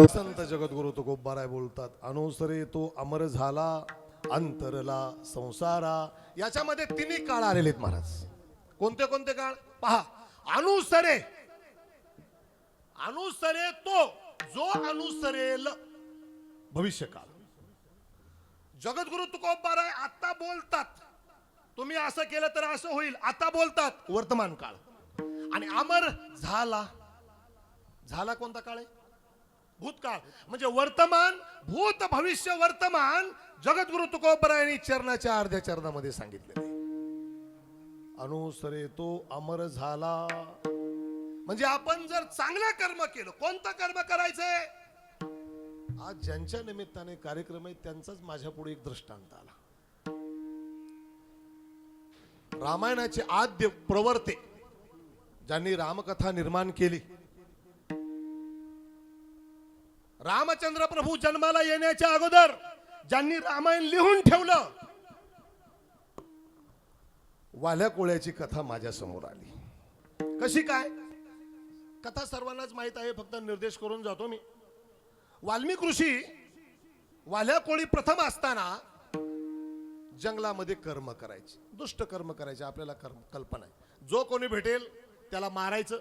संत जगद्गुरु तुकोबाराय बोलतात, अनुसरे तो अमर झाला, अंतरला संसारा. याच्यामध्ये तिन्ही काळ आलेले आहेत महाराज. कोणते कोणते काळ पहा. अनुसरे, अनुसरे तो जो अनुसरेल भविष्यकाळ. जगद्गुरु तुकोबाराय आता बोलतात, तुम्ही असं केलं तर असं होईल, आता बोलतात वर्तमान काळ. आणि अमर झाला, झाला कोणता काळ आहे? भूतकाळ. म्हणजे वर्तमान, भूत, भविष्य, वर्तमान जगद्गुरु तुकोबारायांनी चरणाच्या अर्ध्या चरणामध्ये सांगितलेले. अनुसरे तो अमर झाला म्हणजे आपण जर चांगलं कर्म केलं. कोणतं कर्म करायचंय? आज ज्यांच्या निमित्ताने कार्यक्रम आहे त्यांचाच माझ्या पुढे एक दृष्टांत आला. रामायणाचे आद्य प्रवर्ते ज्यांनी रामकथा निर्माण केली, रामचंद्र प्रभू जन्माला येण्याच्या अगोदर ज्यांनी रामायण लिहून ठेवलं, वाल्या कोळ्याची कथा माझ्या समोर आली. कशी काय? कथा सर्वांनाच माहित आहे, फक्त निर्देश करून जातो मी. वाल्मिक ऋषी वाल्या कोळी प्रथम असताना जंगलामध्ये कर्म करायचे, दुष्ट कर्म करायचे. आपल्याला कल्पना आहे, जो कोणी भेटेल त्याला मारायचं,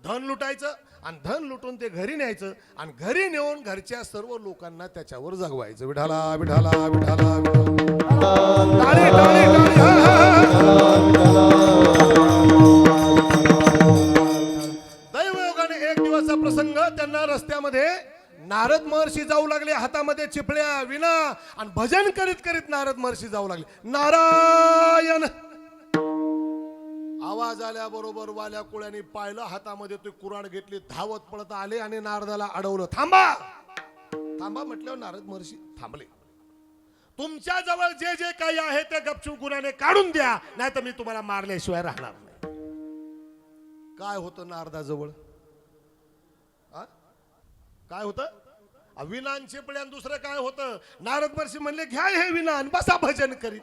धन लुटायचं आणि धन लुटून ते घरी न्यायचं आणि घरी नेऊन घरच्या सर्व लोकांना त्याच्यावर जगवायचं. विठाला विठाला विठाला टाळी टाळी दैवयोगाने एक दिवसचा प्रसंग, त्यांना रस्त्यामध्ये नारद महर्षी जाऊ लागले, हातामध्ये चिपळ्या विना, आणि भजन करीत करीत नारद महर्षी जाऊ लागले. नारायण आवाज आल्याबरोबर वाल्या कोळ्याने पाहिलं, हातामध्ये ते कुऱ्हाड घेतली, धावत पळत आले आणि नारदाला अडवलं. थांबा थांबा म्हटल्यावर नारद महर्षी थांबले. तुमच्या जवळ जे जे काही आहे ते गपचूप गुन्ह्याने काढून द्या, नाही तर मी तुम्हाला मारल्याशिवाय राहणार नाही. काय होतं नारदाजवळ? काय होतं? विनान चिपळ्यान. दुसरं काय होतं? नारद महर्षी म्हणले घ्या हे विनान, बसा भजन करीत.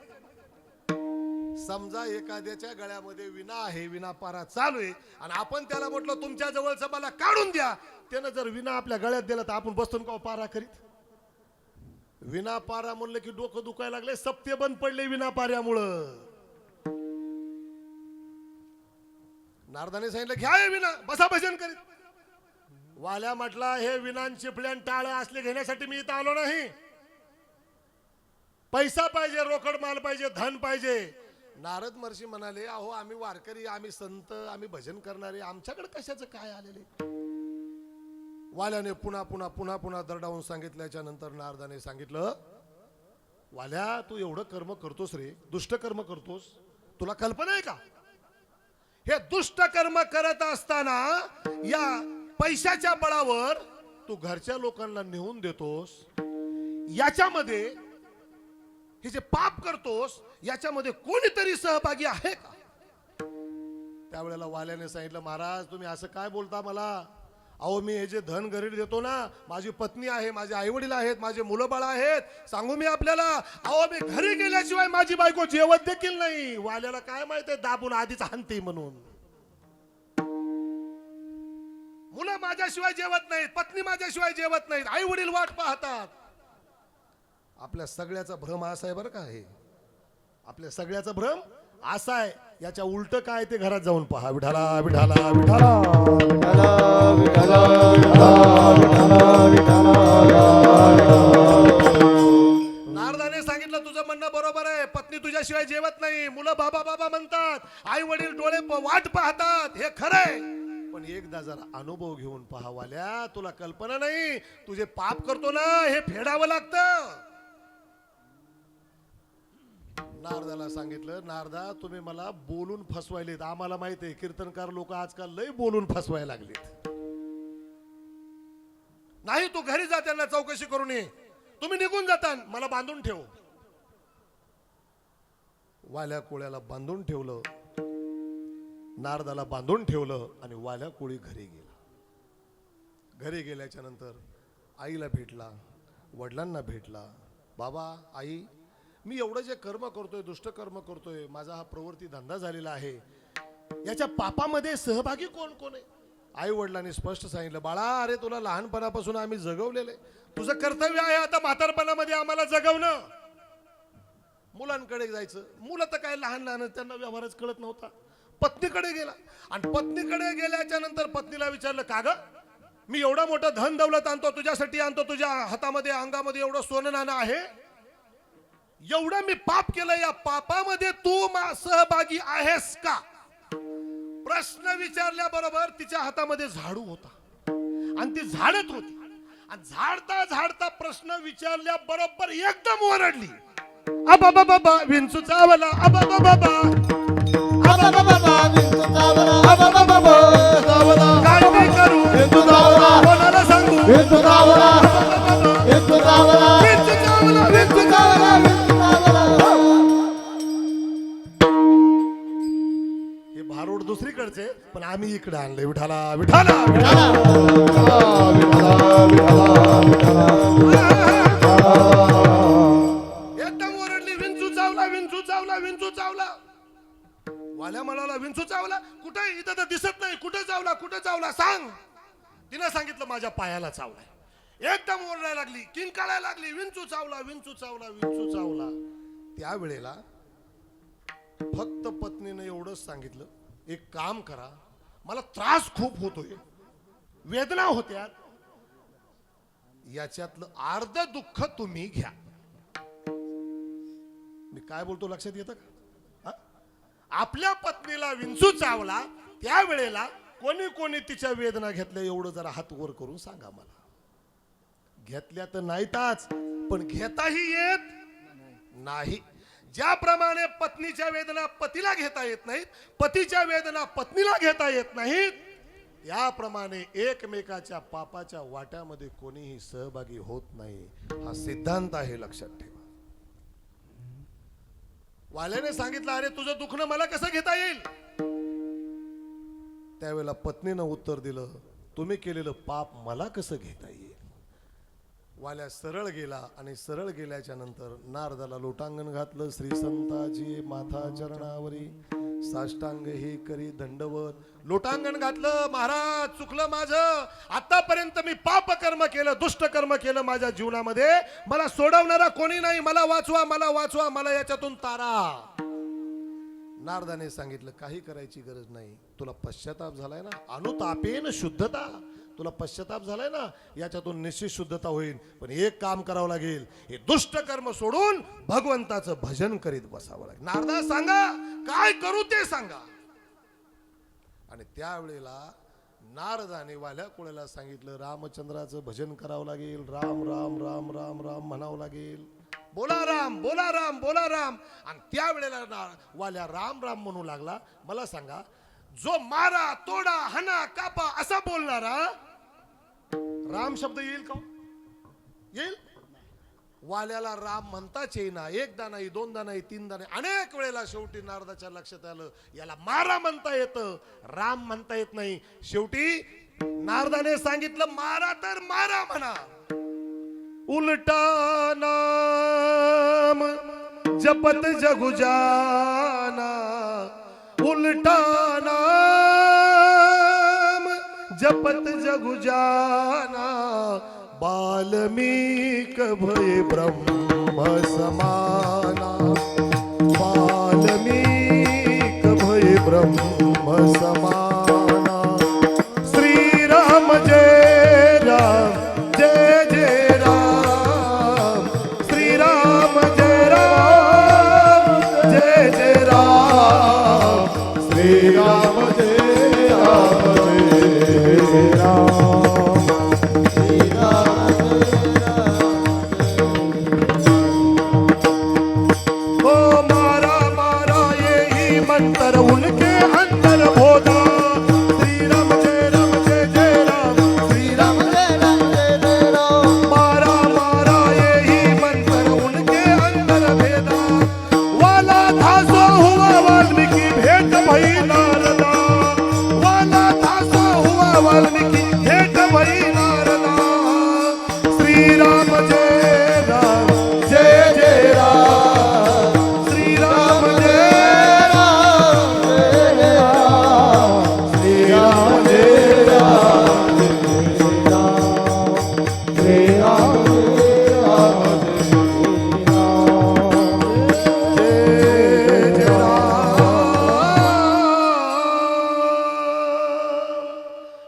समजा एखाद्याच्या गळ्यामध्ये विना आहे, विना पारा चालू आहे, आणि आपण त्याला म्हटलं तुमच्या जवळचं मला काढून द्या. त्यानं जर विना आपल्या गळ्यात दिला तर आपण बसतो का पारा करीत? विना पारा म्हणलं की डोकं दुखायला लागले, सप्ते बंद पडले विना पाऱ्यामुळं. नारदाने सांगितलं घ्या हे विना, बसा भजन करीत. वाल्या म्हटला हे विनान चिपल्यान टाळ असले घेण्यासाठी मी इथं आलो नाही. पैसा पाहिजे, रोकड माल पाहिजे, धन पाहिजे. नारद महर्षी म्हणाले अहो आम्ही वारकरी, आम्ही संत, आम्ही भजन करणारे, आमच्याकडे कशाचं काय आलेले? वाल्याने पुन्हा पुन्हा पुन्हा पुन्हा दरडावून सांगितल्याच्या नंतर नारदाने सांगितलं, वाल्या तू एवढं कर्म करतोस रे, दुष्ट कर्म करतोस, तुला कल्पना आहे का? हे दुष्ट कर्म करत असताना या पैशाच्या बळावर तू घरच्या लोकांना नेऊन देतोस, याच्यामध्ये हे जे पाप करतोस याच्यामध्ये कोणीतरी सहभागी आहे का? त्यावेळेला वाल्याने सांगितलं महाराज तुम्ही असं काय बोलता मला? अहो मी हे जे धन घरी देतो ना, माझी पत्नी आहे, माझे आई वडील आहेत, माझे मुलं बाळ आहेत, सांगू मी आपल्याला, अहो मी घरी गेल्याशिवाय माझी बायको जेवत देखील नाही. वाल्याला काय माहिती दाबून आधीच हानते म्हणून. मुलं माझ्याशिवाय जेवत नाहीत, पत्नी माझ्याशिवाय जेवत नाहीत, आई वडील वाट पाहतात. आपल्या सगळ्याचा भ्रम असा आहे बरं का. हे आपल्या सगळ्याचा भ्रम असा आहे. याच्या उलट काय ते घरात जाऊन पहा. विठाला विठाला विठाला विठ्ठला विठ्ठला विठ्ठला नारदाने सांगितलं तुझं म्हणणं बरोबर आहे. पत्नी तुझ्याशिवाय जेवत नाही, मुलं बाबा बाबा म्हणतात, आई वडील डोळे वाट पाहतात, हे खरंय. पण एकदा जरा अनुभव घेऊन पाहावाल्या, तुला कल्पना नाही तुझे पाप करतो ना हे फेडावं लागतं. नारदाला सांगितलं, नारदा तुम्ही मला बोलून फसवायलेत. आम्हाला माहित आहे कीर्तनकार लोक आजकाल लय बोलून फसवायला लागलेत. नाही तू घरी जा, त्यांना चौकशी करून ये. तुम्ही निघून जाता, मला बांधून ठेव. वाल्या कोळ्याला बांधून ठेवलं, नारदाला बांधून ठेवलं आणि वाल्या कोळी घरी गेला. घरी गेल्याच्या नंतर आईला भेटला, वडिलांना भेटला. बाबा आई, मी एवढं जे कर्म करतोय, दुष्ट कर्म करतोय, माझा हा प्रवृत्ती धंदा झालेला आहे, याच्या पापामध्ये सहभागी कोण कोण आहे? आई वडिलांनी स्पष्ट सांगितलं, बाळा अरे तुला लहानपणापासून आम्ही जगवलेले, तुझं कर्तव्य आहे आता म्हातारपणामध्ये आम्हाला जगवणं. मुलांकडे जायचं. मुलं तर काय लहान लहान, त्यांना व्यवहारच कळत नव्हता. पत्नीकडे गेला आणि पत्नीकडे गेल्याच्या नंतर पत्नीला विचारलं, का ग मी एवढं मोठं धन दौलत आणतो तुझ्यासाठी, आणतो तुझ्या हातामध्ये अंगामध्ये एवढं सोनं नाणं आहे, एवढं मी पाप केलं, या पापामध्ये तू सहभागी आहेस का? प्रश्न विचारल्याबरोबर तिच्या हातामध्ये झाडू होता आणि ती झाडत होती. आणि झाडता झाडता प्रश्न विचारल्या बरोबर एकदम ओरडली, अबा बाबा विंचू चावला, अबा बाबा आबा बाबा विंचू चावला, आबा बाबा चावला, काय मी करू, विंचू चावला, कोणाला सांगू, विंचू चावला, विंचू चावला, विंचू चावला, विंचू चावला, विंचू चावला. हे भारूड दुसरीकडचे, पण आम्ही इकडे आणले. विठाला विठाला विठाला. एकदम ओरडली, विंचू चावला, विंचू चावला, विंचू चावला. वाल्या म्हणाला, विंचू चावला कुठे? इथं तर दिसत नाही. कुठे चावला, कुठे चावला सांग. तिने सांगितलं, माझ्या पायाला चावलाय. एकदम ओरडायला लागली, किंकाळायला लागली, विंचू चावला, विंचू चावला, विंचू चावला. त्यावेळेला फक्त पत्नीने एवढंच सांगितलं, एक काम करा, मला त्रास खूप होतोय, वेदना होत्या, याच्यातलं अर्ध दुःख तुम्ही घ्या. मी काय बोलतो लक्षात येतं का? आपल्या पत्नीला विंचू चावला त्यावेळेला कोणी कोणी तिच्या वेदना घेतल्या एवढं जरा हात वर करून सांगा मला. घेतल्या तर नाहीताच, पण घेताही येत नाही. ज्याप्रमाणे पत्नीच्या वेदना पतीला घेता येत नाहीत, पतीच्या वेदना पत्नीला घेता येत नाहीत, याप्रमाणे एकमेकाच्या पापाच्या वाट्यामध्ये कोणीही सहभागी होत नाही. हा सिद्धांत आहे, लक्षात ठेवा. वाल्याने सांगितलं, अरे तुझं दुखणं मला कसं घेता येईल? त्यावेळेला पत्नीनं उत्तर दिलं, तुम्ही केलेलं पाप मला कसं घेता येईल? वाल्या सरळ गेला आणि सरळ गेल्याच्या नंतर नारदाला लोटांगण घातलं. श्री संताजी माथा चरणावरी साष्टांग हे करी दंडवत. लोटांगण घातलं, महाराज चुकलं माझं, आतापर्यंत मी पाप कर्म केलं, दुष्ट कर्म केलं माझ्या जीवनामध्ये, मला सोडवणारा कोणी नाही, मला वाचवा, मला वाचवा, मला याच्यातून तारा. नारदाने सांगितलं, काही करायची गरज नाही, तुला पश्चाताप झालाय ना, अनुतापेन शुद्धता, तुला पश्चाताप झालाय ना, याच्यातून निश्चित शुद्धता होईल. पण एक काम करावं लागेल, हे दुष्ट कर्म सोडून भगवंताचं भजन करीत बसावं लागेल. नारदा सांगा काय करू ते सांगा. आणि त्यावेळेला नारदाने वाल्या कोळ्याला सांगितलं, रामचंद्राचं भजन करावं लागेल, राम राम राम राम राम म्हणावं लागेल, बोला राम बोला राम बोला राम. आणि त्यावेळेला वाल्या राम राम म्हणू लागला. मला सांगा, जो मारा तोडा हना कापा असा बोलणारा राम शब्द येईल का? येईल? वाल्याला राम म्हणताच येईना. एकदा नाही, दोनदा नाही, तीनदा नाही, अनेक वेळेला शेवटी नारदाच्या लक्षात आलं, याला मारा म्हणता येतं, राम म्हणता येत नाही. शेवटी नारदाने सांगितलं, मारा तर मारा म्हणा, उलटा नाम जपत जगु जाना, उलटा नाम जपत जगु जाना, बाल्मीक भय ब्रह्म समाना, बाल्मीक भय ब्रह्म समाना, श्रीराम जय राम जय जय राम, श्रीराम जय राम जय जय राम, श्रीराम जय राम जय जय राम। मंत्र उनके अंदर भोगा, श्री राम जय जय राम, श्री राम जय राम जय जय राम। मारा मारा यही मंत्र उनके अंदर भेदा, वाला था सो हुआ वाल्मीकि भेंट भई नारदा, वाला था सो हुआ वाल्मीकि भेंट भई नारदा, श्री राम जय राम, श्री राम जय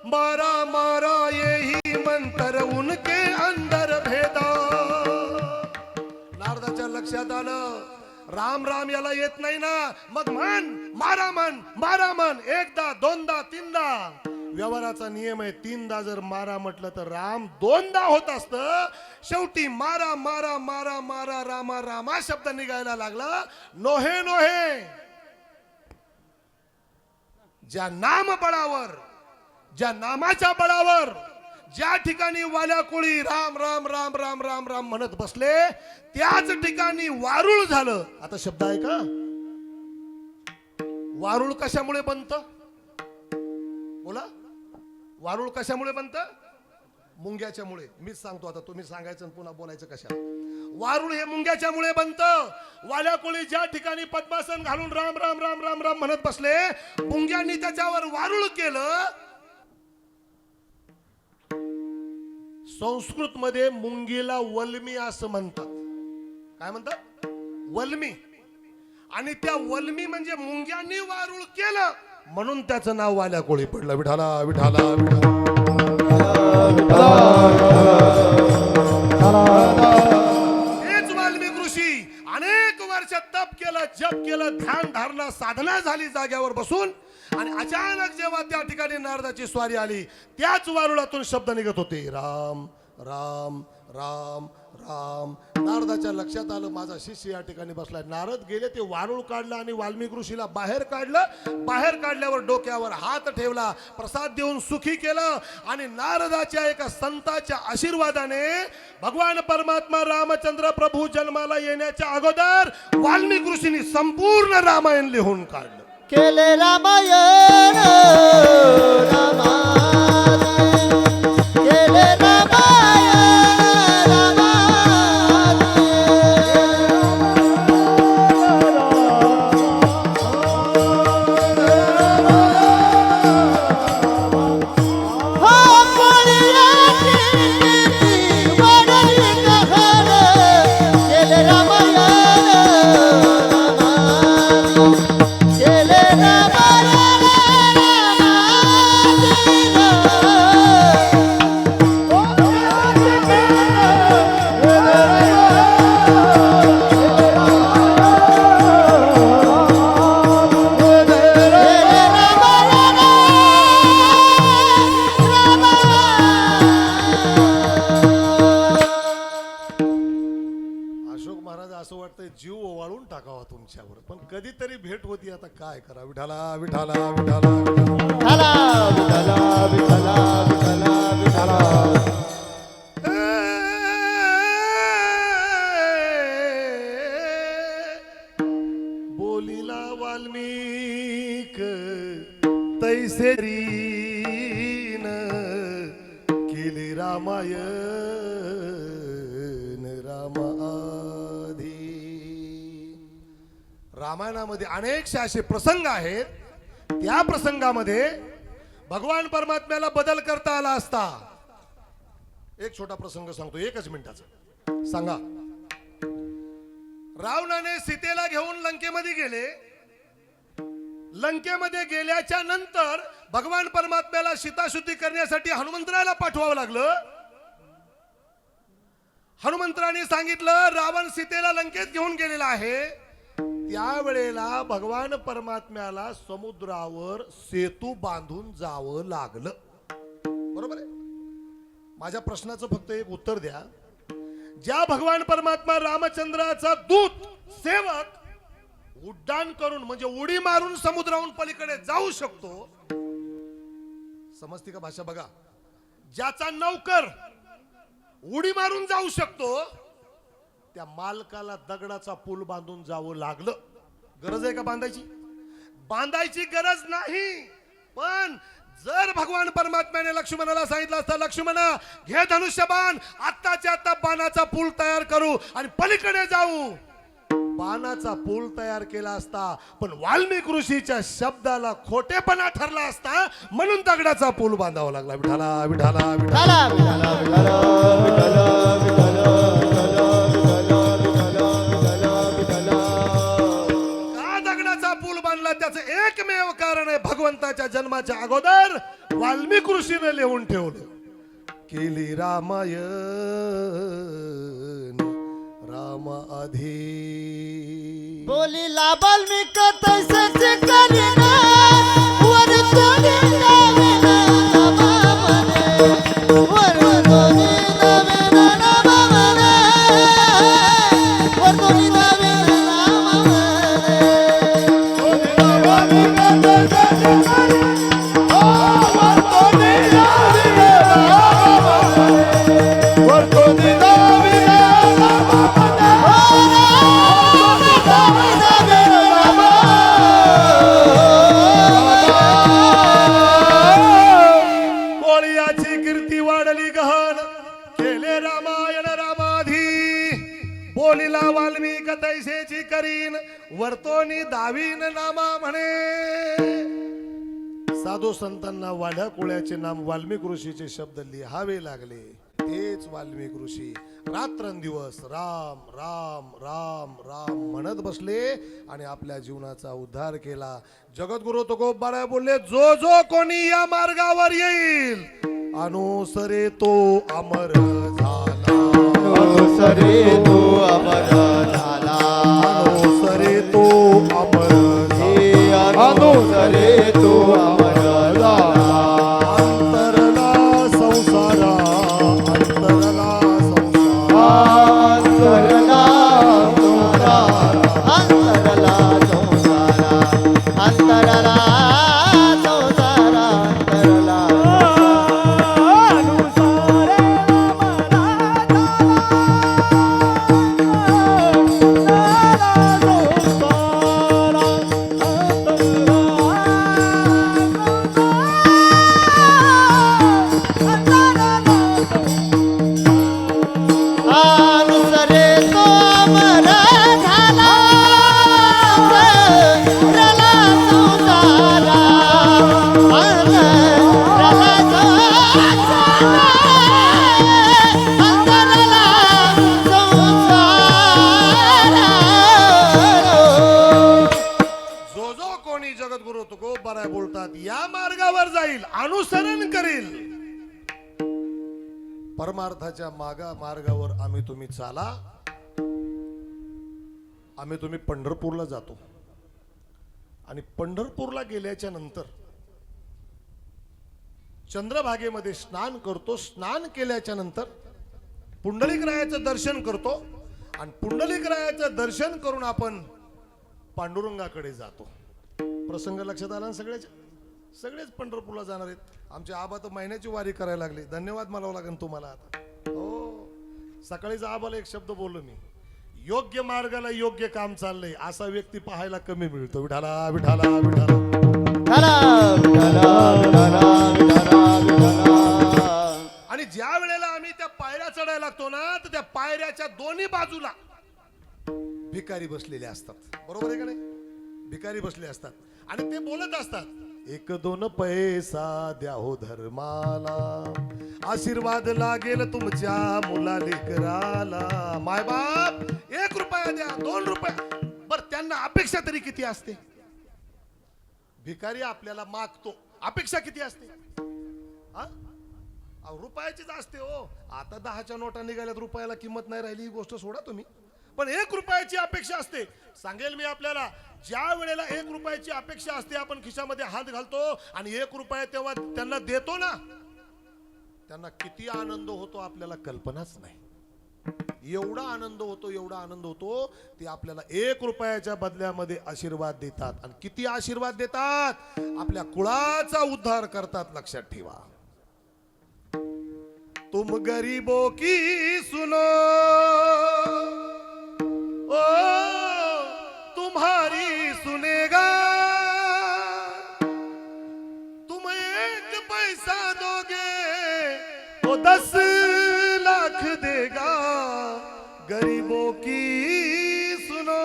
मारा मारा यही मंत्र उनके अंदर भेदा। नारदाच्या लक्षात आलं राम राम याला येत नाही ना, मग मारा मन एकदा दोनदा तीनदा, व्यवहाराचा नियम आहे तीनदा जर मारा म्हटलं तर राम दोनदा होत असत, शेवटी मारा मारा मारा मारा रामा रामा शब्द निघायला लागला। नोहे नोहे ज्या नाम बळावर, ज्या नामाच्या बळावर ज्या ठिकाणी वाल्या कोळी राम राम राम राम राम राम म्हणत बसले, त्याच ठिकाणी वारुळ झालं। आता शब्द आहे का, वारुळ कशामुळे बनतं बोला, वारुळ कशामुळे बनतं? मुंग्याच्या मुळे। मीच सांगतो आता, तुम्ही सांगायचं आणि पुन्हा बोलायचं कशाला। वारुळ हे मुंग्याच्या मुळे बनतं। वाल्या कोळी ज्या ठिकाणी पद्मासन घालून राम राम राम राम राम म्हणत बसले, मुंग्यांनी त्याच्यावर वारुळ केलं। संस्कृत मध्ये मुंगीला वल्मी असं म्हणतात। काय म्हणतात? वल्मी। आणि त्या वल्मी म्हणजे मुंग्यांनी वारुळ केलं म्हणून त्याचं नाव वाल्या कोळी पडलं। विठाला विठाला विठाला। हेच वाल्मिक ऋषी अनेक वर्ष तप केलं, जप केलं, ध्यान धारणा साधना झाली जाग्यावर बसून, आणि अचानक जेव्हा त्या ठिकाणी नारदाची स्वारी आली, त्याच वारुळातून शब्द निघत होते राम राम राम राम। नारदाच्या लक्षात आलं माझा शिष्य या ठिकाणी बसलाय। नारद गेले, ते वारुळ काढलं आणि वाल्मिक ऋषीला बाहेर काढलं। बाहेर काढल्यावर डोक्यावर हात ठेवला, प्रसाद देऊन सुखी केलं, आणि नारदाच्या एका संताच्या आशीर्वादाने भगवान परमात्मा रामचंद्र प्रभू जन्माला येण्याच्या अगोदर वाल्मिक ऋषींनी संपूर्ण रामायण लिहून काढलं। केले रामायण रामायण, केले रामायण जीव ओवाळून टाकावा तुमच्यावर, पण कधीतरी भेट होती, आता काय करा। विठाला विठाला विठाला विठाला विठाला विठाला विठाला विठाला। बोलिला वाल्मीक तैसे रीन, केले रामायण रामाधी। रामायणामध्ये अनेक असे प्रसंग आहेत, त्या प्रसंगामध्ये भगवान परमात्म्याला बदल करता आला असता, एक छोटा प्रसंग सांगतो, एकच मिनिटाचा. सांगा, रावणाने सीतेला घेऊन लंकेमध्ये गेले. लंकेमध्ये गेल्याच्या नंतर भगवान परमात्म्याला सीताशुद्धी करण्यासाठी हनुमंतराला पाठवावं लागलं. हनुमंतराने सांगितलं रावण सीतेला लंकेत घेऊन गेलेला आहे. त्यावेळेला भगवान परमात्म्याला समुद्रावर सेतू बांधून जावं लागलं. बरोबर आहे. माझ्या प्रश्नाचं फक्त एक उत्तर द्या. ज्या भगवान परमात्मा रामचंद्राचा दूत सेवक उड्डाण करून म्हणजे उडी मारून समुद्राहून पलीकडे जाऊ शकतो, समजते का भाषा? बघा, ज्याचा नौकर उडी मारून जाऊ शकतो त्या मालकाला दगडाचा पूल बांधून जावं लागलं. गरज आहे का बांधायची? बांधायची गरज नाही. पण जर भगवान परमात्म्याने लक्ष्मणाला सांगितलं असतं, लक्ष्मणा घे धनुष्यबाण, आत्ताच्या आत्ता बाणाचा पूल तयार करू आणि पलीकडे जाऊ, बाणाचा पूल तयार केला असता. पण वाल्मिक ऋषीच्या शब्दाला खोटेपणा ठरला असता, म्हणून दगडाचा पूल बांधावा लागला. विठाला विठाला विठाला विठाला विठाला विठाला विठाला विठाला विठाला विठाला. का दगडाचा पूल बांधला? त्याचं एकमेव कारण आहे, भगवंताच्या जन्माच्या अगोदर वाल्मिक ऋषीने लिहून ठेवलं. केली रामायण राम आधी. बोलीला बाल्मिक तैसेच करीना, वर तोडी लावेना नामा म्हणे, वर तोडी लावेना नामा म्हणे, वर तोडी लावेना नामा म्हणे. बोलीला बाल्मिक तैसेच करीना, वर तोडी लावेना नामा म्हणे, वर तोडी लावेना नामा म्हणे. कोळियाची कीर्ती वाढली गहन, केले रामायण रामाधी. बोलिला वाल्मिक तैसेची करीन, वर्तोनी दावीन नामा म्हणे. साधू संतांना वाड्या कोळ्याचे नाम वाल्मिक ऋषीचे शब्द लिहावे लागले. तेच वाल्मिक ऋषी रात्रंदिवस राम राम राम राम म्हणत बसले आणि आपल्या जीवनाचा उद्धार केला. जगद्गुरु तुकोबाराय बोलले, जो जो कोणी या मार्गावर येईल अनुसरे तो अमर झाला. अनुसरे तो अमर झाला. अनुसरे तो अमर झाला. अनुसरे तो अमर झाला. अंतरला संसारा, अंतरला संसारा, अंतरला संसारा, अंतरला संसारा, अंतरला संसारा, अंतरला अनुसरे तो अमर झाला. अंतरला संसारा, अंतरला संसारा, अंतरला संसारा. जो जो कोणी जगद्गुरु तुकोबाराय बोलतात या मार्गावर जाईल, अनुसरण करील, परमार्थाच्या मार्गावर आम्ही तुम्ही चाला. आम्ही तुम्ही पंढरपूरला जातो आणि पंढरपूरला गेल्याच्या नंतर चंद्रभागेमध्ये स्नान करतो. स्नान केल्याच्या नंतर पुंडलिकरायाचं दर्शन करतो आणि पुंडलिकरायाचं दर्शन करून आपण पांडुरंगाकडे जातो. प्रसंग लक्षात आला ना सगळ्याच्या? सगळेच पंढरपूरला जाणार आहेत. आमचे आबा तर महिन्याची वारी करायला लागले. धन्यवाद म्हणावं लागेल तुम्हाला आता. हो, सकाळीच आबाला एक शब्द बोललो मी, योग्य मार्गाला योग्य काम चाललंय असा व्यक्ती पाहायला कमी मिळतो. विठाला विठाला विठाला. विठाला विठाला विठाला विठाला विठाला. आणि ज्या वेळेला आम्ही त्या पायऱ्या चढायला लागतो ना, तर त्या पायऱ्याच्या दोन्ही बाजूला भिकारी बसलेले असतात. बरोबर आहे का नाही? भिकारी बसले असतात आणि ते बोलत असतात, एक दोन पैसा द्या हो धर्माला, आशीर्वाद लागेल तुमच्या मुला लेकराला. मायबाप 1 रुपया द्या, 2 रुपये, बर त्यांना अपेक्षा तरी किती असते? भिकारी आपल्याला मागतो, अपेक्षा किती असते? हा? रुपयाचीच असते हो. आता 10च्या नोटा निघाल्यात, रुपयाला किंमत नाही राहिली, ही गोष्ट सोडा तुम्ही. पण 1 रुपयाची अपेक्षा असते. सांगेल मी आपल्याला, ज्या वेळेला 1 रुपयाची अपेक्षा असते, आपण खिशामध्ये हात घालतो आणि 1 रुपया तेव्हा त्यांना देतो ना, त्यांना किती आनंद होतो आपल्याला कल्पनाच नाही. एवढा आनंद होतो, एवढा आनंद होतो. ते आपल्याला 1 रुपयाच्या बदल्यामध्ये आशीर्वाद देतात. आणि किती आशीर्वाद देतात, आपल्या कुळाचा उद्धार करतात. लक्षात ठेवा. तुम गरीबों की सुनो, ओ तुम्हारी सुनेगा, तुम 1 पैसा दोगे वो 10 लाख देगा. गरीबों की सुनो.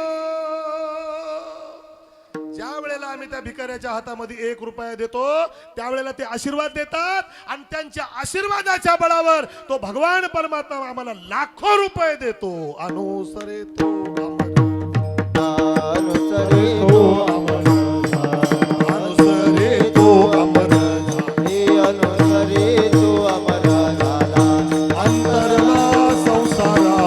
ज्या वेळेला आम्ही त्या भिकाऱ्याच्या हातामध्ये 1 रुपया देतो, त्यावेळेला ते आशीर्वाद देतात आणि त्यांच्या आशीर्वादाच्या बळावर तो भगवान परमात्मा आम्हाला लाखो रुपये देतो. अनुसरे तो अनुसरे तो अमर अनुसरे तो अमर हे अनुसरे तो अमर झाला. अंतरला संसारा,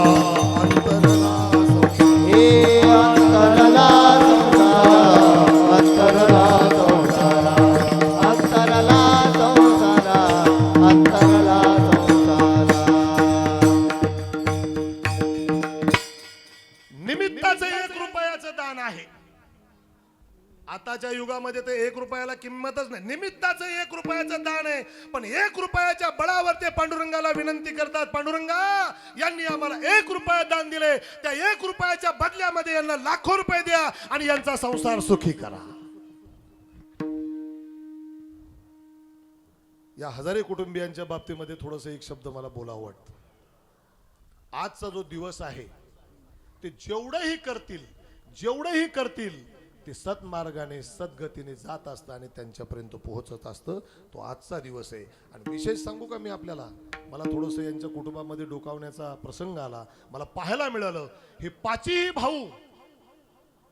अंतरला संसारा. हे अंतरला संसारा, अंतरला संसारा, अंतरला संसारा, अंतरला संसारा. निमित्ताचं 1 रुपयाचं दान आहे. आताच्या युगामध्ये ते 1 रुपयाला किंमतच नाही. निमित्ताचं 1 रुपयाचं दान आहे. पण 1 रुपयाच्या बळावर ते पांडुरंगाला विनंती करतात, पांडुरंगा यांनी आम्हाला 1 रुपया दान दिले, त्या 1 रुपयाच्या बदल्यामध्ये यांना लाखो रुपये द्या आणि यांचा संसार सुखी करा. या हजारे कुटुंबियांच्या बाबतीमध्ये थोडस एक शब्द मला बोलावं वाटतं. आजचा जो दिवस आहे, ते जेवढंही करतील ते सत्मार्गाने सद्गतीने जात असतं आणि त्यांच्यापर्यंत पोहोचत असतं. तो आजचा दिवस आहे. आणि विशेष सांगू का मी आपल्याला, मला थोडंसं यांच्या कुटुंबामध्ये डोकावण्याचा प्रसंग आला. मला पाहायला मिळालं, हे 5ही भाऊ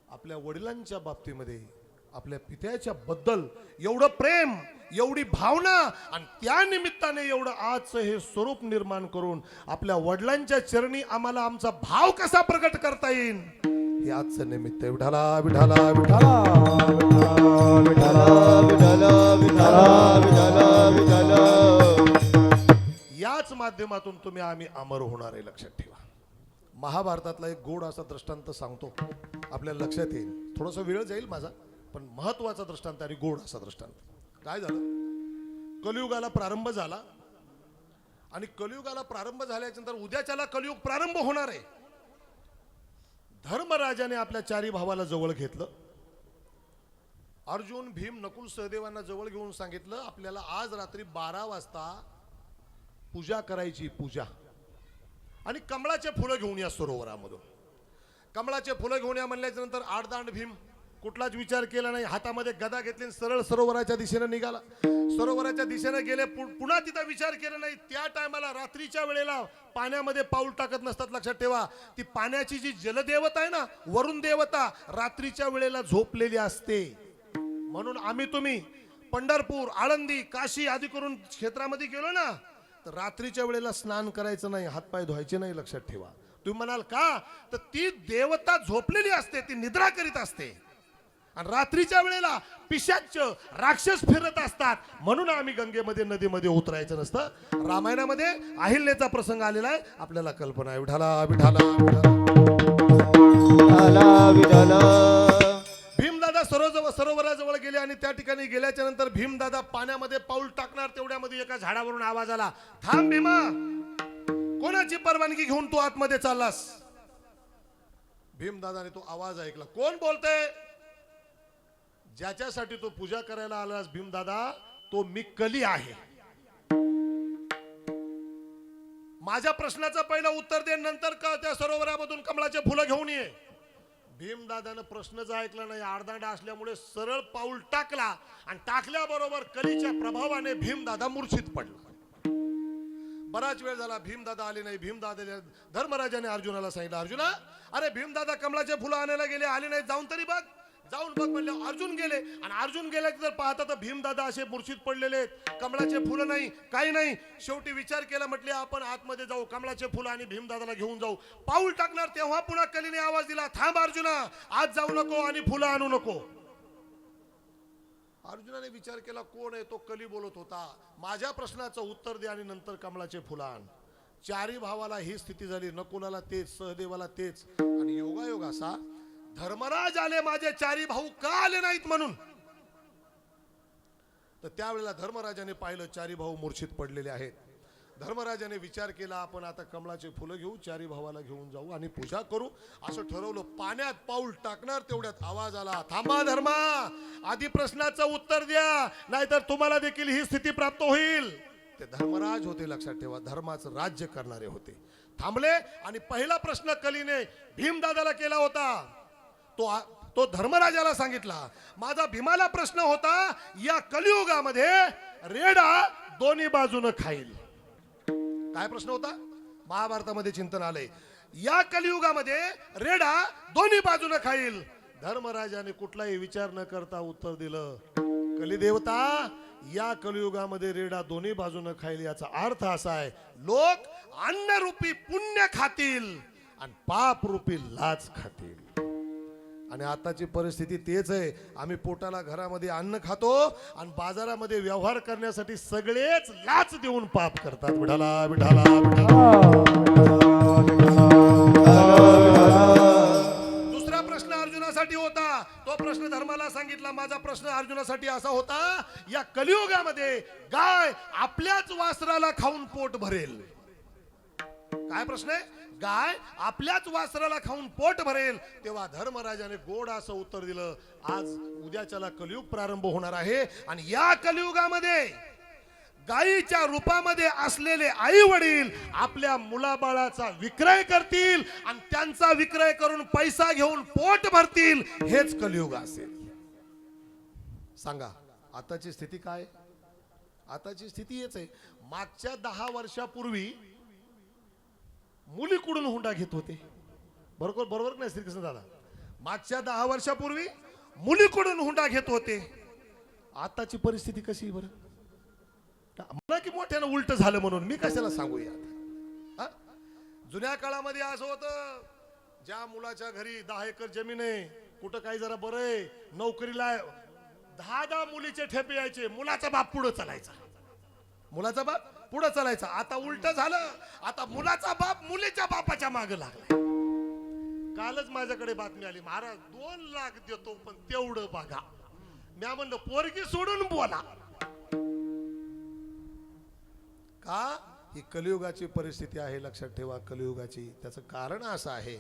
आपल्या वडिलांच्या बाबतीमध्ये, आपल्या पित्याच्या बद्दल एवढं प्रेम, एवढी भावना, आणि त्या निमित्ताने एवढं आजचं हे स्वरूप निर्माण करून आपल्या वडिलांच्या चरणी आम्हाला आमचा भाव कसा प्रकट करता येईल, हे आजचं निमित्त आहे. विठाला विठाला विठाला विठ्ठला विठ्ठला विठ्ठला विठ्ठला विठ्ठला. याच माध्यमातून तुम्ही आम्ही अमर होणार आहे. लक्षात ठेवा. महाभारतातला एक गोड असा दृष्टांत सांगतो, आपल्याला लक्षात येईल. थोडासा वेळ जाईल माझा, पण महत्वाचा दृष्टांत आणि गोड असा दृष्टांत. काय झालं, कलियुगाला प्रारंभ झाला आणि कलियुगाला प्रारंभ झाल्याच्या नंतर उद्याच्याला कलियुग प्रारंभ होणार आहे. धर्मराजाने आपल्या 4ही भावाला जवळ घेतलं. अर्जुन, भीम, नकुल, सहदेवांना जवळ घेऊन सांगितलं, आपल्याला आज रात्री 12 वाजता पूजा करायची, पूजा. आणि कमळाचे फुलं घेऊन या सरोवरामधून. कमळाचे फुलं घेऊन या म्हणल्याच्या नंतर आडदांड भीम कुठलाच विचार केला नाही, हातामध्ये गदा घेतली, सरळ सरोवराच्या दिशेने निघाला. सरोवराच्या दिशेने गेले, पुन्हा तिथं विचार केला नाही. त्या टायमाला रात्रीच्या वेळेला पाण्यामध्ये पाऊल टाकत नसतात. लक्षात ठेवा. ती पाण्याची जी जलदेवता आहे ना, वरुण देवता, रात्रीच्या वेळेला झोपलेली असते. म्हणून आम्ही तुम्ही पंढरपूर, आळंदी, काशी आदी करून क्षेत्रामध्ये गेलो ना, तर रात्रीच्या वेळेला स्नान करायचं नाही, हातपाय धुवायचे नाही. लक्षात ठेवा. तुम्ही म्हणाल का, तर ती देवता झोपलेली असते, ती निद्रा करीत असते. आणि रात्रीच्या वेळेला पिशाच, राक्षस फिरत असतात. म्हणून आम्ही गंगेमध्ये, नदीमध्ये उतरायचं नसतं. रामायणामध्ये अहिल्याचा प्रसंग आलेला आहे, आपल्याला कल्पना आहे. विठाला विठाला विठ्ठला विठ्ठला. भीमदादा सरोवराजवळ गेले आणि त्या ठिकाणी गेल्याच्या नंतर भीमदादा पाण्यामध्ये पाऊल टाकणार, तेवढ्यामध्ये एका झाडावरून आवाज आला, थांब भीमा, कोणाची परवानगी घेऊन तू आतमध्ये चाललास? भीमदादाने तो आवाज ऐकला. कोण बोलतंय? ज्याच्यासाठी तो पूजा करायला आलास भीमदादा, तो मी कली आहे. माझ्या प्रश्नाचं पहिलं उत्तर दे, नंतर का त्या सरोवरामधून कमळाचे फुलं घेऊन ये. भीमदादानं प्रश्नच ऐकला नाही, आडदांडा असल्यामुळे सरळ पाऊल टाकला आणि टाकल्याबरोबर कलीच्या प्रभावाने भीमदादा मूर्छित पडला. बराच वेळ झाला भीमदादा आले नाही. भीमदादा धर्मराजाने अर्जुनाला सांगितलं, अर्जुना अरे भीमदादा कमळाचे फुलं आणायला गेले, आले नाही, जाऊन तरी बघ. जाऊन बघ म्हणले. अर्जुन गेले आणि अर्जुन गेले तर पाहता तर भीमदादा असे मूर्छित पडलेले आहेत, कमळाचे फुलं नाही, काही नाही. शेवटी विचार केला, म्हटले आपण आतमध्ये जाऊ, कमळाचे फुलं आणि भीमदादाला घेऊन जाऊ. पाऊल टाकणार तेव्हा पुन्हा कलीने आवाज दिला, थांब अर्जुना, आज जाऊ नको आणि फुलं आणू नको. अर्जुनाने विचार केला, कोण आहे तो? कली बोलत होता, माझ्या प्रश्नाचं उत्तर दे आणि नंतर कमळाचे फुलं आण. चारी भावाला ही स्थिती झाली, नकुलाला तेच, सहदेवाला तेच. आणि योगायोग असा, धर्मराज आले, माझे चारी भाऊ का आले नाहीत म्हणून. तर त्यावेळेला धर्मराजाने पाहिलं चारी भाऊ मूर्छित पडलेले आहेत. धर्मराजाने विचार केला, आपण आता कमळाचे फुलं घेऊ, चारी भावाला घेऊन जाऊ आणि पूजा करू, असं ठरवलं. पाण्यात पाऊल टाकणार तेवढ्यात आवाज आला, थांबा धर्मा, आधी प्रश्नाचं उत्तर द्या, नाहीतर तुम्हाला देखील ही स्थिती प्राप्त होईल. ते धर्मराज होते, लक्षात ठेवा, धर्माचं राज्य करणारे होते. थांबले आणि पहिला प्रश्न कलीने भीमदादाला केला होता, तो धर्मराजाला सांगितला. माझा भीमाला प्रश्न होता, या कलियुगामध्ये रेडा दोन्ही बाजूने खाईल. काय प्रश्न होता? महाभारतामध्ये चिंतन आलंय, या कलियुगामध्ये रेडा दोन्ही बाजूने खाईल. धर्मराजाने कुठलाही विचार न करता उत्तर दिलं, कलिदेवता, या कलियुगामध्ये रेडा दोन्ही बाजूने खाईल, याचा अर्थ असा आहे, लोक अन्नरूपी पुण्य खातील आणि पाप रूपी लाच खातील. आणि आताची परिस्थिती तेच आहे, आम्ही पोटाला घरामध्ये अन्न खातो आणि बाजारामध्ये व्यवहार करण्यासाठी सगळेच लाच देऊन पाप करतात. विठाला विठाला दुसरा प्रश्न अर्जुनासाठी होता, तो प्रश्न धर्माला सांगितला. माझा प्रश्न अर्जुनासाठी असा होता, या कलियुगामध्ये गाय आपल्याच वासराला खाऊन पोट भरेल. काय प्रश्न आहे? गाय आपल्याच वासराला खाऊन पोट भरेल. तेव्हा धर्मराजाने गोड असं उत्तर दिलं, आज उद्याच्याला कलियुग प्रारंभ होणार आहे आणि या कलियुगामध्ये गायीच्या रूपामध्ये असलेले आई वडील आपल्या मुलाबाळाचा विक्रय करतील आणि त्यांचा विक्रय करून पैसा घेऊन पोट भरतील. हेच कलियुग असेल. सांगा आताची स्थिती काय? आताची स्थिती हेच आहे. मागच्या 10 वर्षापूर्वी मुलीकडून हुंडा घेत होते, बरोबर बरोबर नाही श्रीकृष्ण दादा? मागच्या 10 वर्षापूर्वी मुलीकडून हुंडा घेत होते. आताची परिस्थिती कशी बरं? मला की मोठ्यानं उलट झालं म्हणून मी कशाला सांगूया. जुन्या काळामध्ये असं होतं, ज्या मुलाच्या घरी 10 एकर जमीन आहे, कुठं काही जरा बरं आहे, नोकरीला 10 मुलीचे ठेपे यायचे, मुलाचा बाप पुढे चालायचा, मुलाचा बाप पुढे चालायचा. आता उलट झालं, आता मुलाचा बाप मुलीच्या बापाच्या मागे लागला. कालच माझ्याकडे बातमी आली, महाराज 2 लाख देतो पण तेवढं बघा. मी म्हणलं पोरगी सोडून बोला. का? ही कलियुगाची परिस्थिती आहे, लक्षात ठेवा, कलियुगाची. त्याचं कारण असं आहे,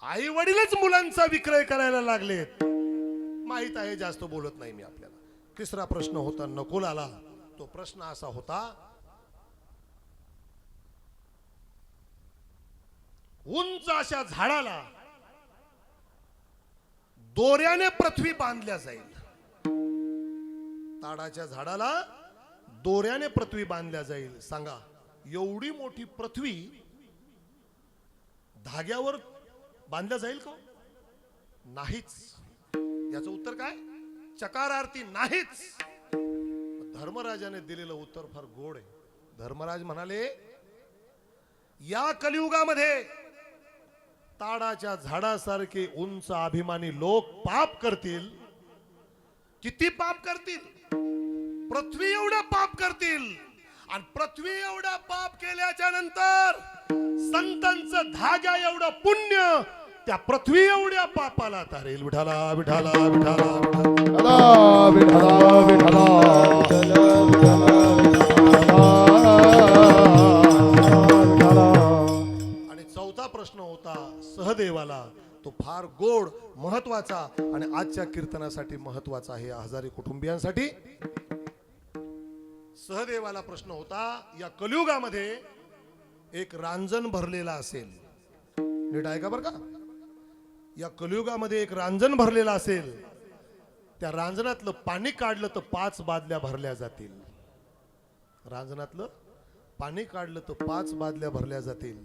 आई वडीलच मुलांचा विक्रय करायला लागलेत. माहित आहे, जास्त बोलत नाही मी आपल्याला. तिसरा प्रश्न होता नकुलाला. तो प्रश्न असा होता, उंच अशा झाडाला दोऱ्याने पृथ्वी बांधल्या जाईल. ताडाच्या झाडाला दोऱ्याने पृथ्वी बांधल्या जाईल. सांगा एवढी मोठी पृथ्वी धाग्यावर बांधल्या जाईल का? नाहीच. याचं उत्तर काय? चकारार्थी नाहीच. धर्मराजाने दिलेलं उत्तर फार गोड आहे. धर्मराज म्हणाले, या कलियुगामध्ये ताडाच्या झाडासारखे उंच अभिमानी लोक पाप करतील. किती पाप करतील? पृथ्वी एवढं पाप करतील. आणि पृथ्वी एवढं पाप केल्याच्या नंतर संतांचं धाग्या एवढं पुण्य त्या पृथ्वी एवढ्या पापाला तारेल. विठाला विठाला विठाला विठाला विठाला. आणि चौथा प्रश्न होता सहदेवाला. तो फार गोड, महत्वाचा आणि आजच्या कीर्तनासाठी महत्वाचा आहे, हजारी कुटुंबियांसाठी. सहदेवाला प्रश्न होता, या कलियुगामध्ये एक रांजण भरलेला असेल. नीट ऐका बरं का. या कलियुगामध्ये एक रांजण भरलेलं असेल, त्या रांजणातलं पाणी काढलं तर 5 बादल्या भरल्या जातील. रांजणातलं पाणी काढलं तर 5 बादल्या भरल्या जातील.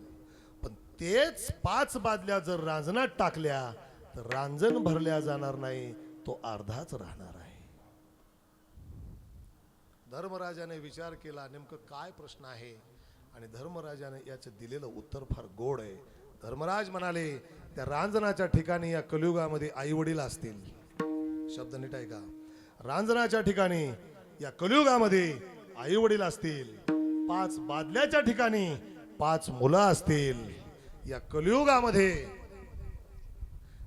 पण तेच 5 बादल्या जर रांजणात टाकल्या तर रांजण भरल्या जाणार नाही, तो अर्धाच राहणार आहे. धर्मराजाने विचार केला नेमकं काय प्रश्न आहे, आणि धर्मराजाने याचं दिलेलं उत्तर फार गोड आहे. धर्मराज म्हणाले, त्या रांजणाच्या ठिकाणी या कलियुगामध्ये आई वडील असतील. शब्द नीट आहे का? रांजणाच्या ठिकाणी या कलियुगामध्ये आई वडील असतील. 5 बादल्याच्या ठिकाणी 5 मुलं असतील. या कलियुगामध्ये